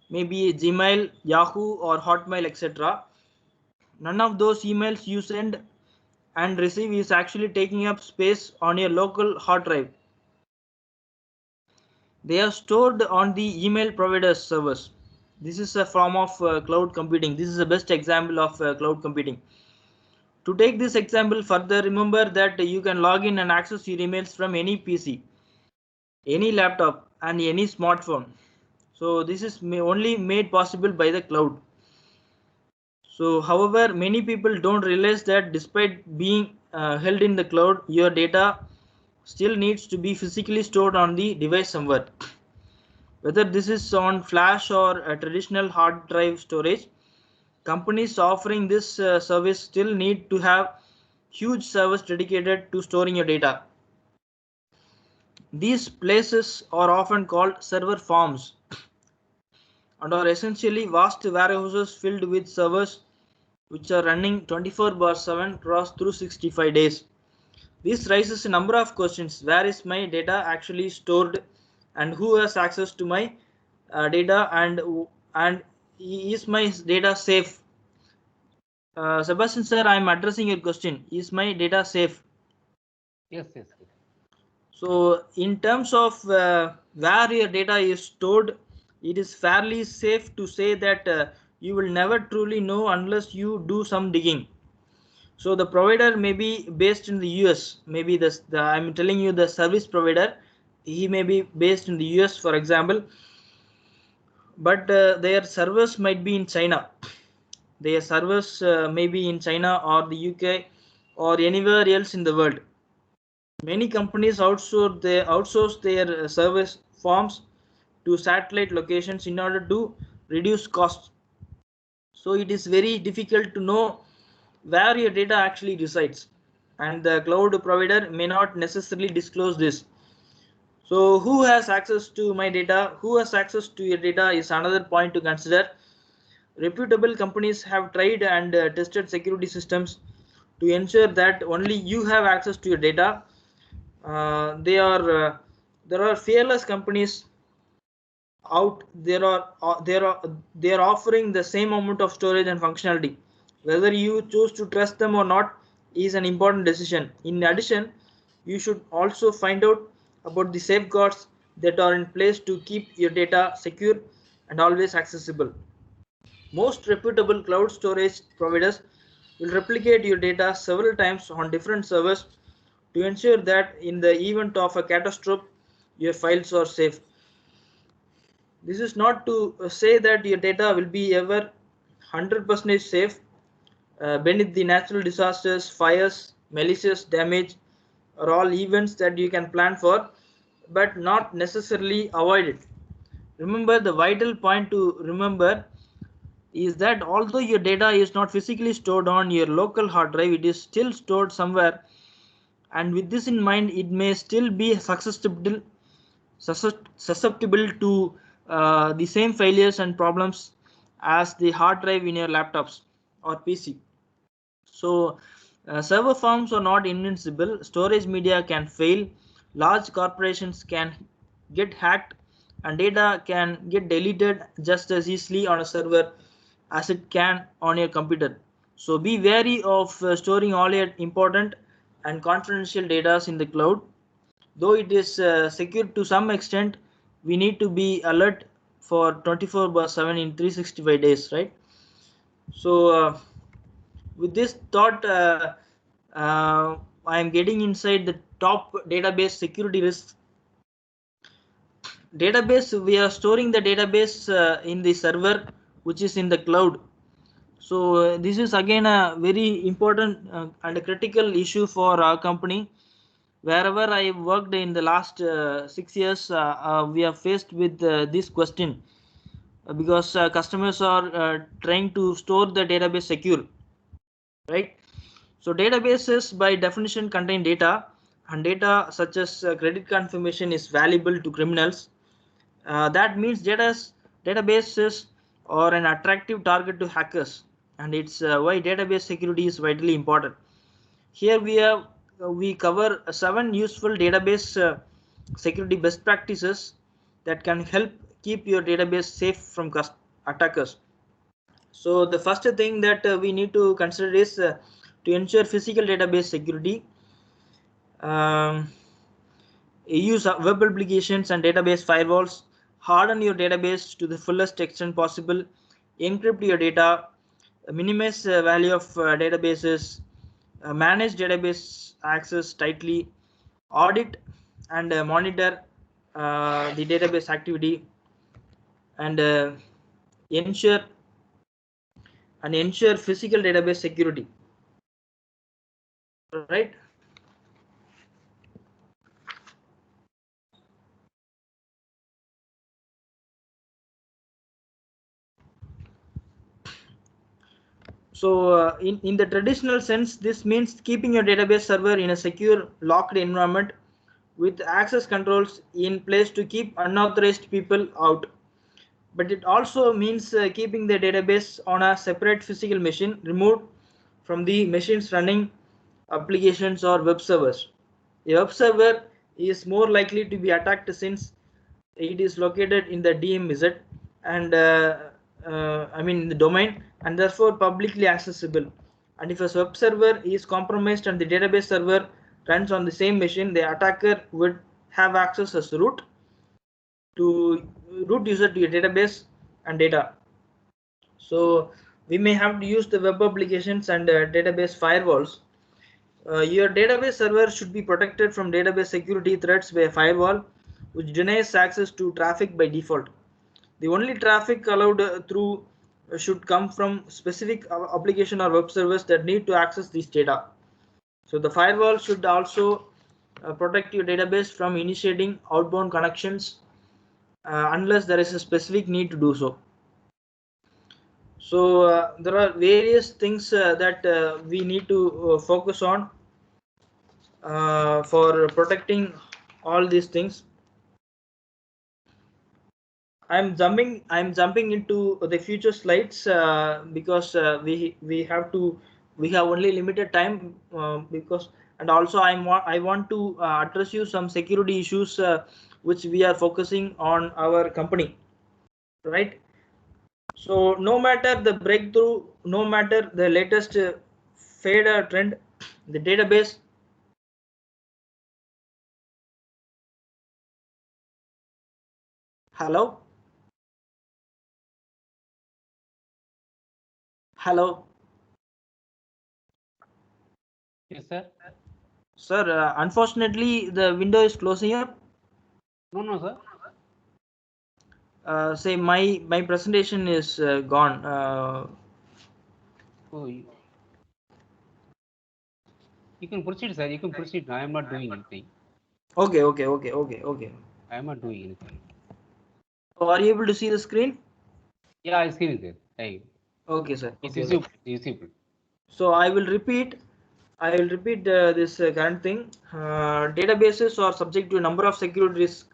maybe Gmail, Yahoo, or Hotmail, etc. None of those emails you send and receive is actually taking up space on your local hard drive. They are stored on the email provider's servers. This is a form of cloud computing. This is the best example of cloud computing. To take this example further, remember that you can log in and access your emails from any PC, any laptop, and any smartphone. So this is only made possible by the cloud. So however, many people don't realize that despite being held in the cloud, your data still needs to be physically stored on the device somewhere. Whether this is on flash or a traditional hard drive storage, companies offering this service still need to have huge servers dedicated to storing your data. These places are often called server farms and are essentially vast warehouses filled with servers which are running 24/7 across through 65 days. This raises a number of questions. Where is my data actually stored, and who has access to my data, and is my data safe? Sebastian sir, I am addressing your question. Is my data safe? Yes, yes, yes. So in terms of where your data is stored, it is fairly safe to say that you will never truly know unless you do some digging. So the provider may be based in the US. Maybe I'm telling you the service provider, he may be based in the US, for example, but their servers might be in China. Their servers may be in China or the UK or anywhere else in the world. Many companies outsource their service farms to satellite locations in order to reduce costs. So it is very difficult to know where your data actually resides, and the cloud provider may not necessarily disclose this. So who has access to my data? Who has access to your data is another point to consider. Reputable companies have tried and tested security systems to ensure that only you have access to your data. There are fearless companies out there are they are offering the same amount of storage and functionality. Whether you choose to trust them or not is an important decision. In addition, you should also find out about the safeguards that are in place to keep your data secure and always accessible. Most reputable cloud storage providers will replicate your data several times on different servers to ensure that in the event of a catastrophe, your files are safe. This is not to say that your data will be ever 100% safe. Beneath the natural disasters, fires, malicious damage are all events that you can plan for, but not necessarily avoid it. Remember, the vital point to remember is that although your data is not physically stored on your local hard drive, it is still stored somewhere, and with this in mind, it may still be susceptible to the same failures and problems as the hard drive in your laptops or PC. So server farms are not invincible. Storage media can fail, large corporations can get hacked, and data can get deleted just as easily on a server as it can on your computer. So be wary of storing all your important and confidential data in the cloud. Though it is secure to some extent, we need to be alert for 24/7 in 365 days, right? So with this thought, I am getting inside the top database security risks. Database, we are storing the database in the server, which is in the cloud. So this is again a very important and a critical issue for our company. Wherever I worked in the last 6 years, we are faced with this question, because customers are trying to store the database secure, right? So databases by definition contain data, and data such as credit card information is valuable to criminals. That means databases are an attractive target to hackers, and it's why database security is vitally important. Here we cover 7 useful database security best practices that can help keep your database safe from attackers. So the first thing that we need to consider is to ensure physical database security. Use web applications and database firewalls. Harden your database to the fullest extent possible. Encrypt your data. Minimize the value of databases. Manage database access tightly. Audit and monitor the database activity, and ensure physical database security, right? So in the traditional sense, this means keeping your database server in a secure locked environment with access controls in place to keep unauthorized people out. But it also means keeping the database on a separate physical machine, removed from the machines running applications or web servers. A web server is more likely to be attacked since it is located in the DMZ, and I mean the domain, and therefore publicly accessible. And if a web server is compromised and the database server runs on the same machine, the attacker would have access as root user to your database and data. So we may have to use the web applications and database firewalls. Your database server should be protected from database security threats by a firewall which denies access to traffic by default. The only traffic allowed through should come from specific application or web servers that need to access this data. So the firewall should also protect your database from initiating outbound connections unless there is a specific need to do so. So there are various things that we need to focus on for protecting all these things. I'm jumping into the future slides because we have only limited time, because, and also I want to address you some security issues which we are focusing on our company, right? So no matter the breakthrough, no matter the latest fade trend, the database. Hello. Hello. Yes, sir. Sir, unfortunately, the window is closing up. No, sir. Say my presentation is gone. Oh, you can proceed, sir. You can proceed. I am not doing anything. Okay. I am not doing anything. So are you able to see the screen? Yeah, I see it there. Hey, Okay, sir. it's Okay. visible. It's visible. So I will repeat this current thing. Databases are subject to a number of security risks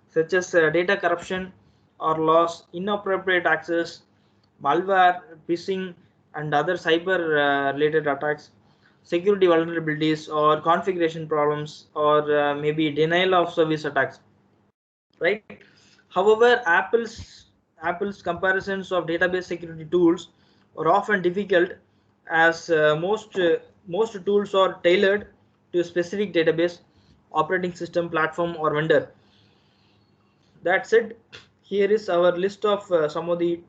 such as data corruption or loss, inappropriate access, malware, phishing, and other cyber related attacks, security vulnerabilities or configuration problems, or maybe denial of service attacks, right? However, Apple's comparisons of database security tools are often difficult, as most tools are tailored to a specific database, operating system, platform, or vendor. That said, here is our list of some of the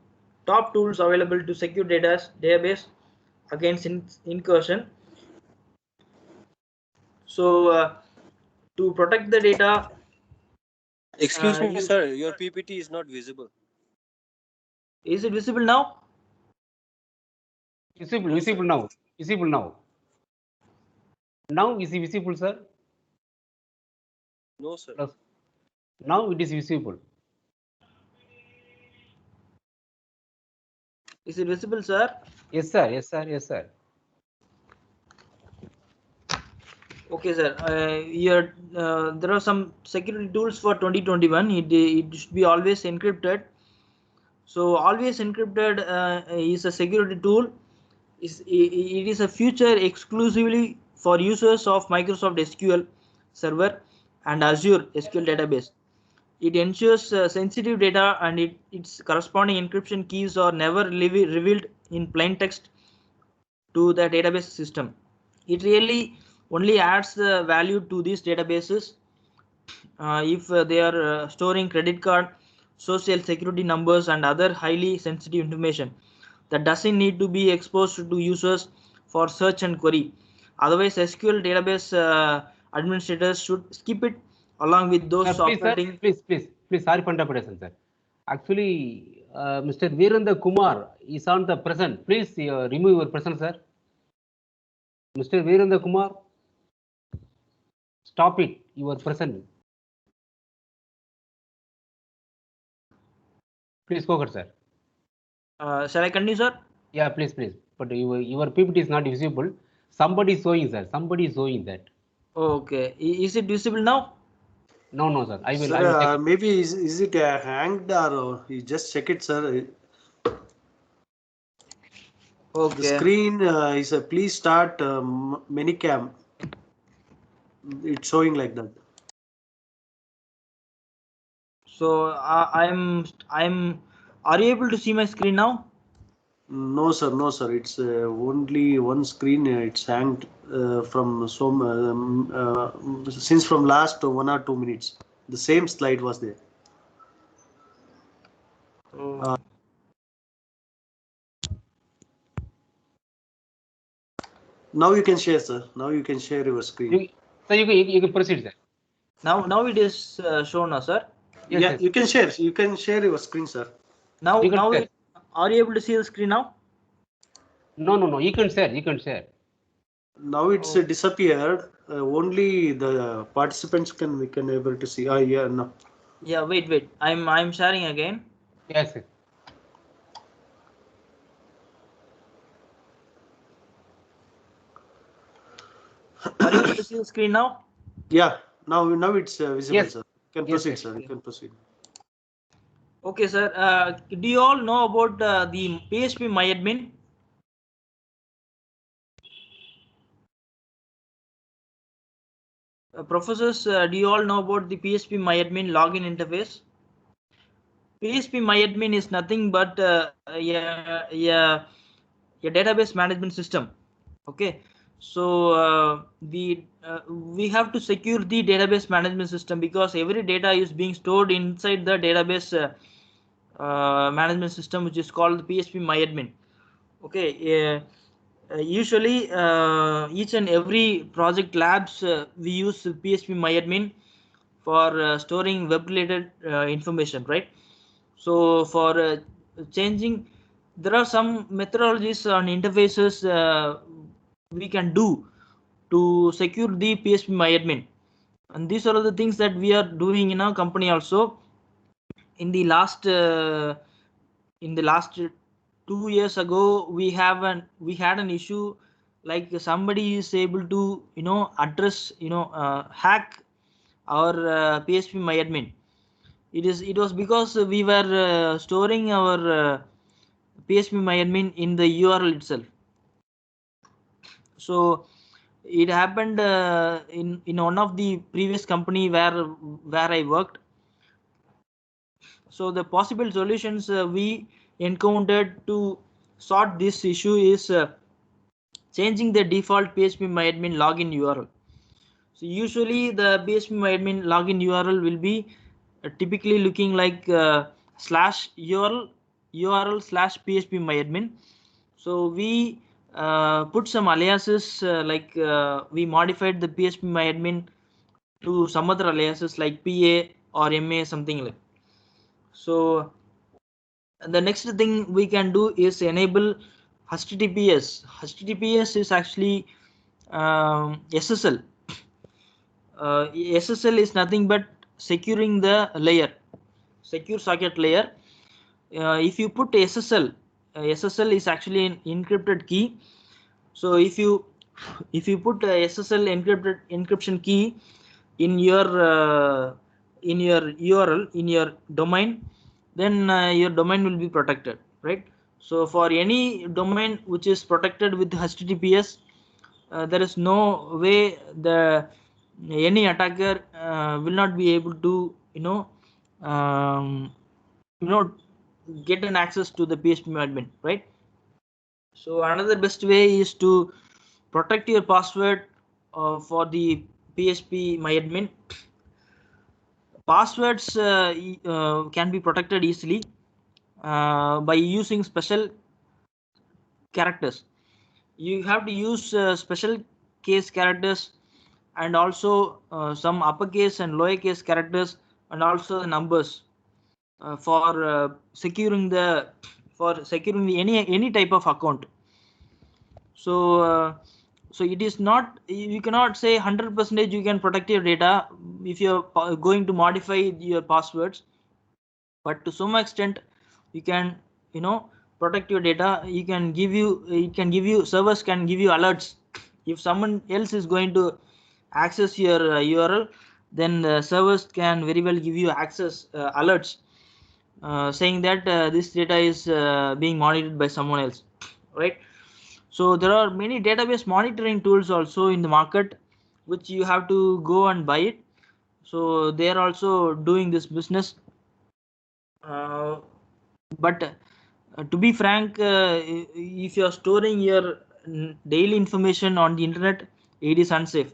top tools available to secure database against incursion. So to protect the data, Excuse me, sir, your PPT is not visible. is it visible now? Visible now. Visible now. Now is it visible, sir? No, sir. Plus, now it is visible. Is it visible, sir? Yes, sir. Yes, sir. Yes, sir. Okay, sir. Here there are some security tools for 2021. It should be always encrypted. So always encrypted is a security tool. It is a feature exclusively for users of Microsoft SQL Server and Azure SQL database. It ensures sensitive data and its corresponding encryption keys are never revealed in plain text to the database system. It really only adds the value to these databases if they are storing credit card, social security numbers, and other highly sensitive information that doesn't need to be exposed to users for search and query. Otherwise, SQL database administrators should skip it along with those Please, sir. operating. Please. Sorry for interpretation, sir. Actually, Mr. Virendra Kumar is on the present. Please remove your present, sir. Mr. Virendra Kumar, stop it. You are present. Please go ahead, sir. Shall I continue, sir? Yeah, please. But your PPT is not visible. Somebody is showing, sir. Somebody is showing that. Okay. Is it visible now? No, sir. I will Sir, check. maybe is it hanged or you just check it, sir? Okay. The screen is a please start Minicam. It's showing like that. So I'm. Are you able to see my screen now? No, sir. It's only one screen. It's hanged from since from last 1 or 2 minutes. The same slide was there. Now you can share, sir. Now you can share your screen. You can proceed, sir. Now it is shown, sir. Yes. You can share. You can share your screen, sir. Now share. Are you able to see the screen now? No. You can share. Now it's disappeared. Only the participants we can able to see. Yeah, no. Yeah, wait. I'm sharing again. Yes, sir. Are you able to see the screen now? Yeah. Now it's visible, Yes. sir. You can proceed, sir. You can proceed. Okay, sir. Do you all know about the PHP MyAdmin? Professors, do you all know about the PHP MyAdmin login interface? PHP MyAdmin is nothing but a database management system. Okay, so we have to secure the database management system because every data is being stored inside the database management system, which is called PHP MyAdmin. Okay, usually each and every project labs we use PHP MyAdmin for storing web related information, right? So for changing, there are some methodologies and interfaces we can do to secure the PHP MyAdmin, and these are the things that we are doing in our company also. In the last 2 years ago, we had an issue like somebody is able to address hack our PHP MyAdmin. It was because we were storing our PHP MyAdmin in the URL itself. So it happened in one of the previous company where I worked. So the possible solutions we encountered to sort this issue is changing the default PHP MyAdmin login URL. So usually the PHP MyAdmin login URL will be typically looking like slash URL slash PHP myadmin. So we put some aliases like we modified the PHP myadmin to some other aliases like PA or MA, something like. So the next thing we can do is enable HTTPS. HTTPS is actually SSL. SSL is nothing but securing the layer, secure socket layer. If you put SSL, SSL is actually an encrypted key. So if you put SSL encryption key in your URL, in your domain, then your domain will be protected, right? So for any domain which is protected with HTTPS, there is no way any attacker will not be able to get an access to the PHP admin, right? So another best way is to protect your password for the PHP myadmin. Passwords can be protected easily by using special characters. You have to use special case characters, and also some uppercase and lowercase characters, and also the numbers for securing the any type of account. So so it is not, you cannot say 100% you can protect your data if you're going to modify your passwords, but to some extent you can protect your data. It can give you servers can give you alerts. If someone else is going to access your URL, then the servers can very well give you access alerts saying that this data is being monitored by someone else, right? So there are many database monitoring tools also in the market, which you have to go and buy it. So they are also doing this business. But to be frank, if you are storing your daily information on the internet, it is unsafe,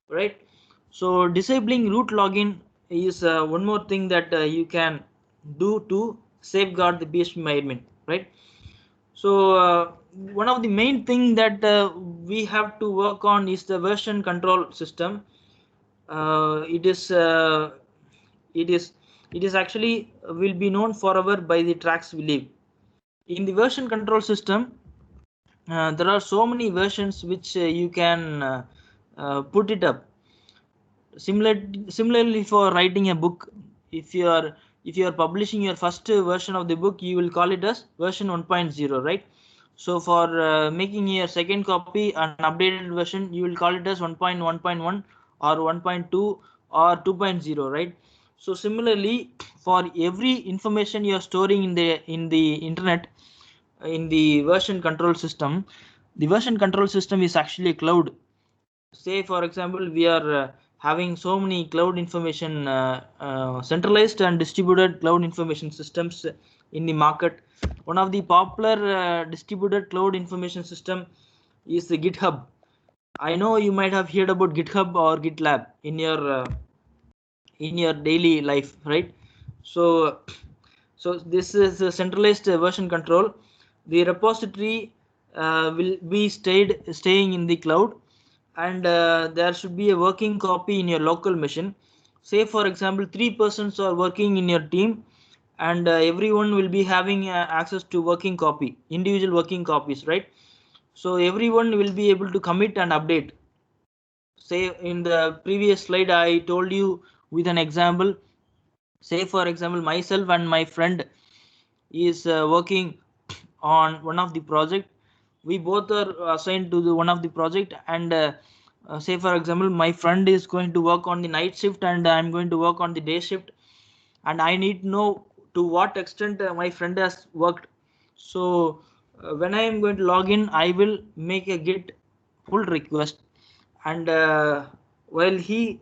right? So disabling root login is one more thing that you can do to safeguard the PHP admin, right? So one of the main thing that we have to work on is the version control system. It is actually will be known forever by the tracks we leave. In the version control system, there are so many versions which you can put it up. Similarly, for writing a book, if you are publishing your first version of the book, you will call it as version 1.0, right? So for making your second copy an updated version, you will call it as 1.1.1 or 1.2 or 2.0, right? So similarly, for every information you are storing in the internet, in the version control system, the version control system is actually a cloud. Say for example, we are having so many cloud information, centralized and distributed cloud information systems in the market. One of the popular distributed cloud information system is the GitHub. I know you might have heard about GitHub or GitLab in your daily life, right? So this is a centralized version control. The repository will be staying in the cloud, and there should be a working copy in your local machine. Say for example, 3 persons are working in your team, and everyone will be having access to working copy, individual working copies, right? So everyone will be able to commit and update. Say in the previous slide I told you with an example. Say for example, myself and my friend is working on one of the project. We both are assigned to the one of the project, and say for example, my friend is going to work on the night shift and I'm going to work on the day shift, and I need to know to what extent my friend has worked. So when I am going to log in, I will make a git pull request, and while he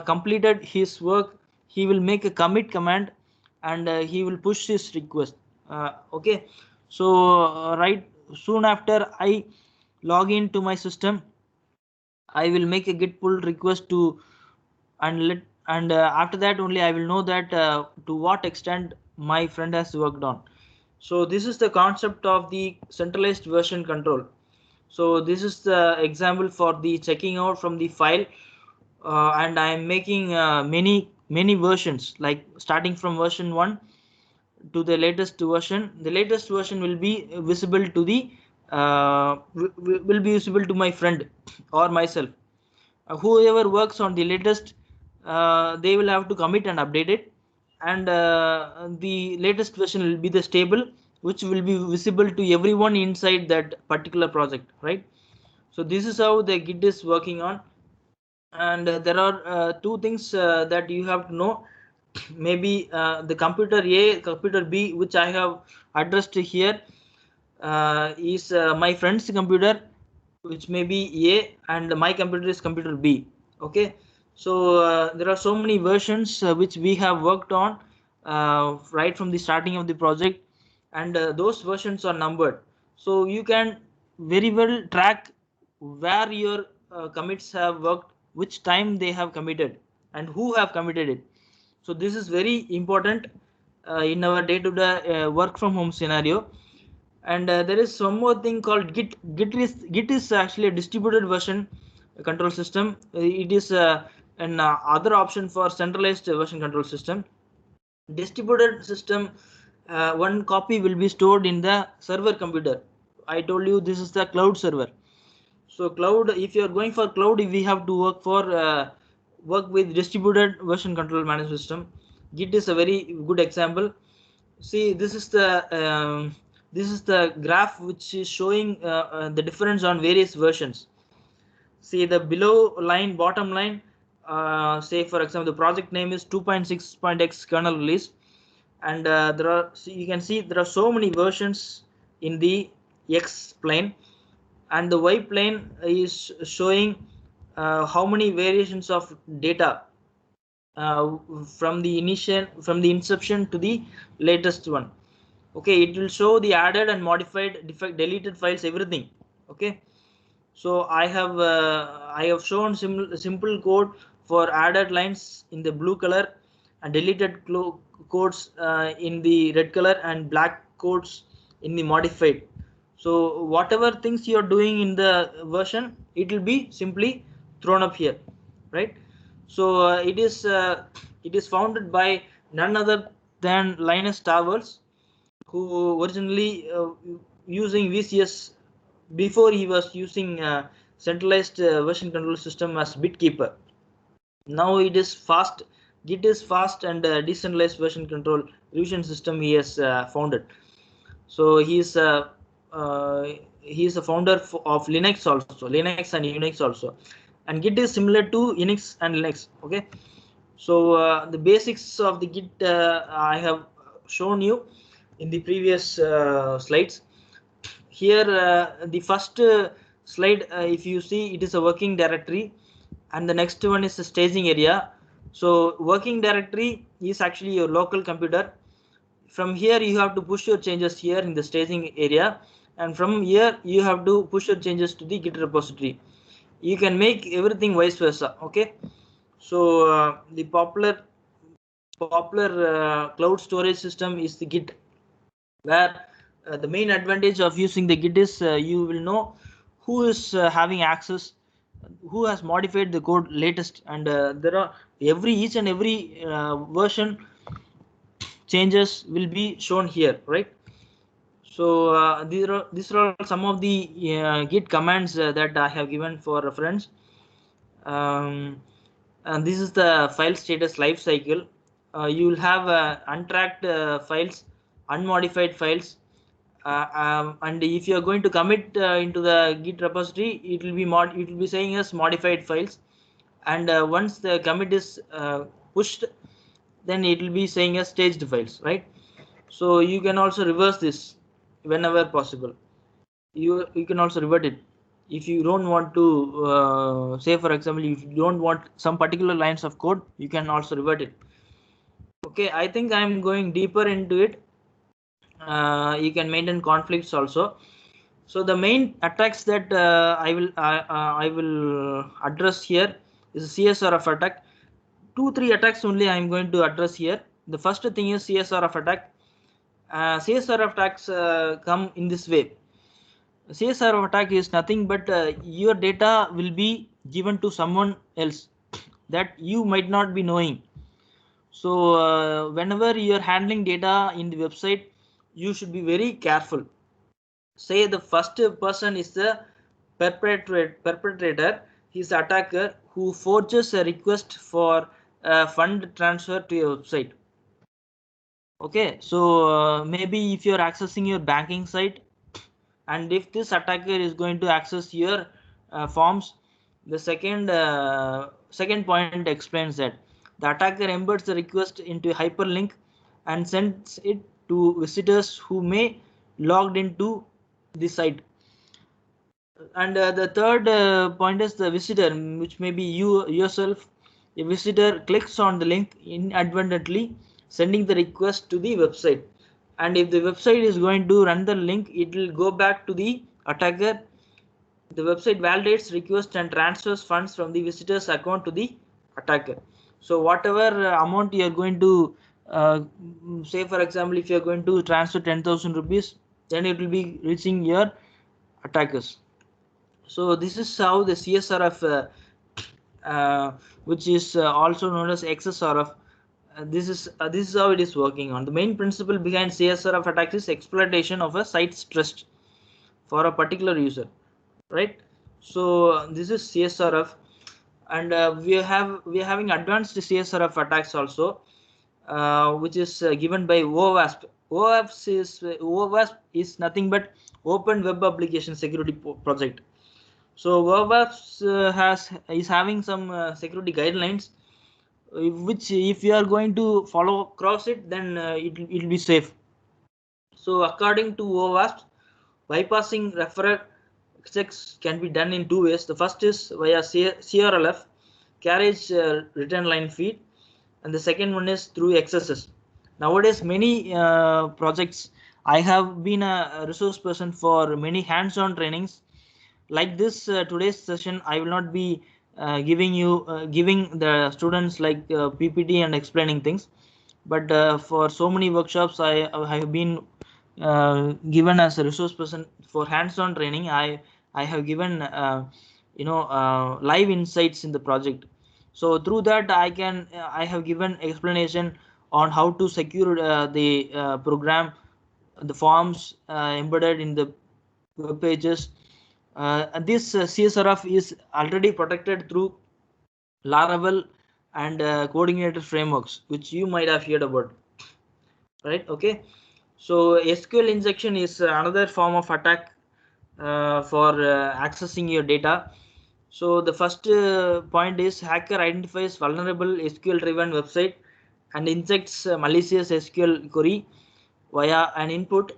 completed his work, he will make a commit command, and he will push his request. Okay, so right soon after I log into my system, I will make a git pull request to, and after that only I will know that to what extent my friend has worked on. So this is the concept of the centralized version control. So this is the example for the checking out from the file, and I am making many versions, like starting from version 1 to the latest version. The latest version will be visible to the will be visible to my friend or myself. Whoever works on the latest, they will have to commit and update it, and the latest version will be the stable, which will be visible to everyone inside that particular project, right? So this is how the Git is working on. And there are two things that you have to know. Maybe the computer A, computer B, which I have addressed here, is my friend's computer, which may be A, and my computer is computer B. Okay, so there are so many versions which we have worked on right from the starting of the project, and those versions are numbered, so you can very well track where your commits have worked, which time they have committed, and who have committed it. So this is very important in our day-to-day work from home scenario. And there is one more thing called Git. Git is actually a distributed version control system. It is an other option for centralized version control system. Distributed system, one copy will be stored in the server computer. I told you this is the cloud server. So cloud, if you are going for cloud, we have to work with distributed version control management system. Git is a very good example. See, this is the graph which is showing the difference on various versions. See the below line, bottom line, say for example the project name is 2.6.x kernel release, and there are, so you can see there are so many versions in the X plane, and the Y plane is showing how many variations of data from the inception to the latest one. Okay, it will show the added and modified, defect, deleted files, everything. Okay, so I have shown simple code for added lines in the blue color, and deleted codes in the red color, and black codes in the modified. So whatever things you are doing in the version, it will be simply thrown up here, right? So it is founded by none other than Linus Torvalds, who originally using VCS before he was using centralized version control system as BitKeeper. Now it is fast. Git is fast and decentralized version control revision system he has founded. So he is a founder of Linux also, Linux and Unix also, and Git is similar to Unix and Linux. Okay, so the basics of the Git I have shown you in the previous slides. Here the first slide, if you see, it is a working directory, and the next one is the staging area. So working directory is actually your local computer. From here you have to push your changes here in the staging area, and from here you have to push your changes to the Git repository. You can make everything vice versa. Okay, so the popular cloud storage system is the Git, where the main advantage of using the Git is you will know who is having access, who has modified the code latest, and there are each and every version changes will be shown here, right? So these are some of the Git commands that I have given for reference. And this is the file status life cycle. You will have untracked files, unmodified files, and if you are going to commit into the Git repository, it will be saying as modified files, and once the commit is pushed, then it will be saying as staged files, right? So you can also reverse this whenever possible. You can also revert it if you don't want to say, for example, if you don't want some particular lines of code, you can also revert it. Okay, I think I'm going deeper into it. You can maintain conflicts also. So the main attacks that I will address here is CSRF attack. 2-3 attacks only I am going to address here. The first thing is CSRF attack. CSRF attacks come in this way. CSRF attack is nothing but your data will be given to someone else that you might not be knowing. So whenever you are handling data in the website, you should be very careful. Say the first person is the perpetrator, he is the attacker who forges a request for fund transfer to your website. Okay, so maybe if you are accessing your banking site, and if this attacker is going to access your forms, the second point explains that the attacker embeds the request into a hyperlink and sends it to visitors who may logged into the site. And the third point is the visitor, which may be you yourself. A visitor clicks on the link inadvertently, sending the request to the website. And if the website is going to run the link, it will go back to the attacker. The website validates request and transfers funds from the visitor's account to the attacker. So whatever amount you are going to say, for example, if you are going to transfer 10,000 rupees, then it will be reaching your attackers. So this is how the CSRF, which is also known as XSRF, this is how it is working on. The main principle behind CSRF attacks is exploitation of a site's trust for a particular user, right? So this is CSRF, and we are having advanced CSRF attacks also, which is given by OWASP. OWASP is nothing but Open Web Application Security Project. So OWASP is having some security guidelines, which if you are going to follow across it, then it will be safe. So according to OWASP, bypassing referrer checks can be done in two ways. The first is via CRLF, carriage return line feed, and the second one is through XSS. Nowadays, many projects, I have been a resource person for many hands-on trainings. Like this today's session, I will not be giving the students like PPT and explaining things, but for so many workshops I have been given as a resource person for hands-on training. I have given live insights in the project. So through that I have given explanation on how to secure the program, the forms embedded in the web pages. This CSRF is already protected through Laravel and coordinator frameworks, which you might have heard about, right? Okay, so SQL injection is another form of attack for accessing your data. So the first point is hacker identifies vulnerable SQL driven website and injects malicious SQL query via an input.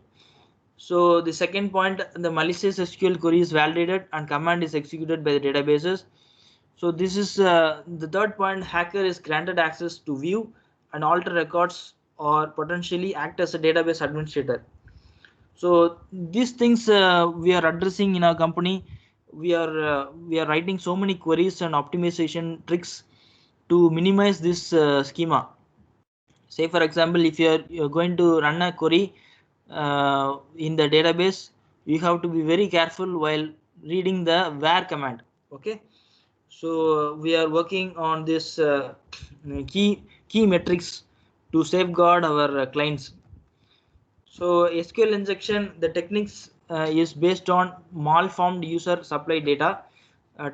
So the second point, the malicious SQL query is validated and command is executed by the databases. So this is the third point, hacker is granted access to view and alter records or potentially act as a database administrator. So these things we are addressing in our company. We are writing so many queries and optimization tricks to minimize this schema. Say for example, if you're going to run a query in the database, you have to be very careful while reading the where command. Okay, so we are working on this key metrics to safeguard our clients. So SQL injection, the techniques is based on malformed user supply data,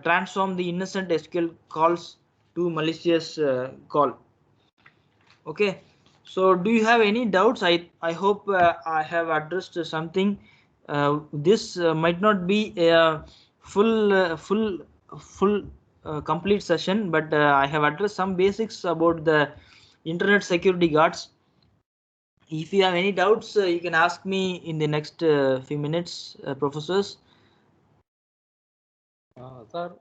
transform the innocent SQL calls to malicious call. Okay, so do you have any doubts? I hope I have addressed something. This might not be a full complete session, but I have addressed some basics about the internet security guards. If you have any doubts, you can ask me in the next few minutes, professors. Sir,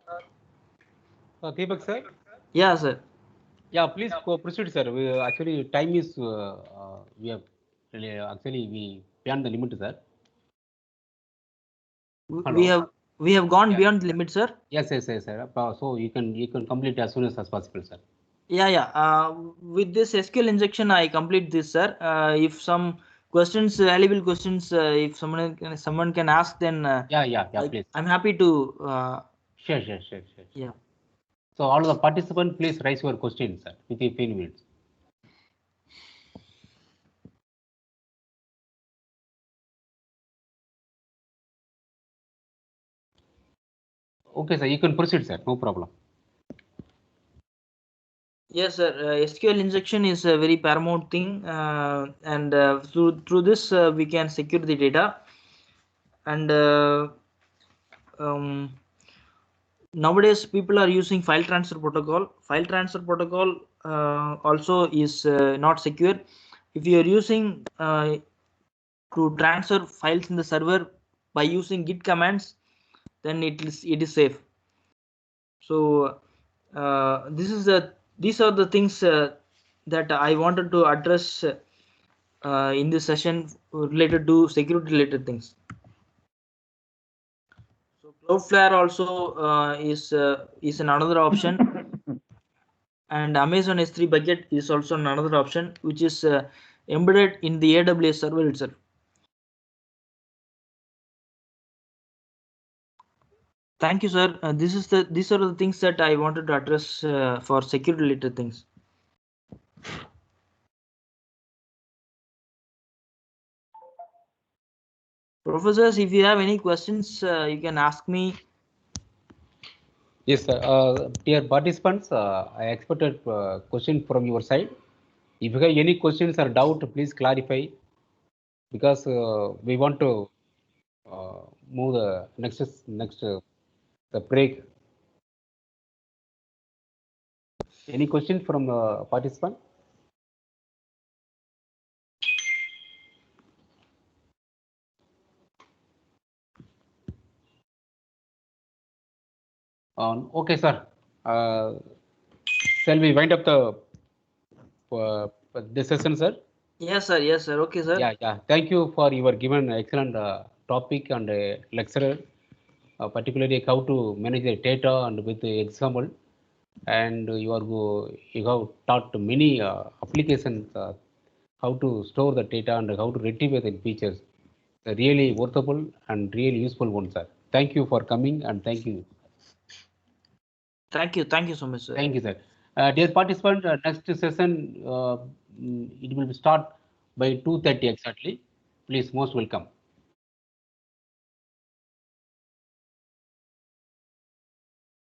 Deepak sir? Yeah, sir. Yeah, please proceed, sir. Actually, time is we have really actually we beyond the limit, sir. We have gone beyond the limit, sir. Yes, sir. So you can complete as soon as possible, sir. With this SQL injection, I complete this, sir. If some questions, valuable questions, if someone can ask, then please. I'm happy to. Sure. Yeah. So all the participants, please raise your questions, sir, within 15 minutes. Okay, sir, you can proceed, sir. No problem. Yes, sir. SQL injection is a very paramount thing, and through this we can secure the data. And nowadays people are using file transfer protocol. File transfer protocol also is not secure. If you are using to transfer files in the server by using git commands, then it is safe. So these are the things that I wanted to address in this session related to security related things. So Cloudflare also is another option, and Amazon S3 bucket is also another option, which is embedded in the AWS server itself. Thank you, sir. These are the things that I wanted to address for security related things. Professors, if you have any questions, you can ask me. Yes, sir. Dear participants, I expected question from your side. If you have any questions or doubt, please clarify, because we want to move the next the break. Any question from the participant? Okay, sir. Shall we wind up the session, sir? Yes, sir. Yes, sir. Okay, sir. Yeah. Thank you for your given excellent topic and lecturer, particularly how to manage the data and with the example. And you have taught many applications, how to store the data and how to retrieve the features. Really worthwhile and really useful one, sir. Thank you for coming, and thank you. Thank you so much, sir. Thank you, sir. Dear participant, next session it will start by 2:30 exactly. Please, most welcome.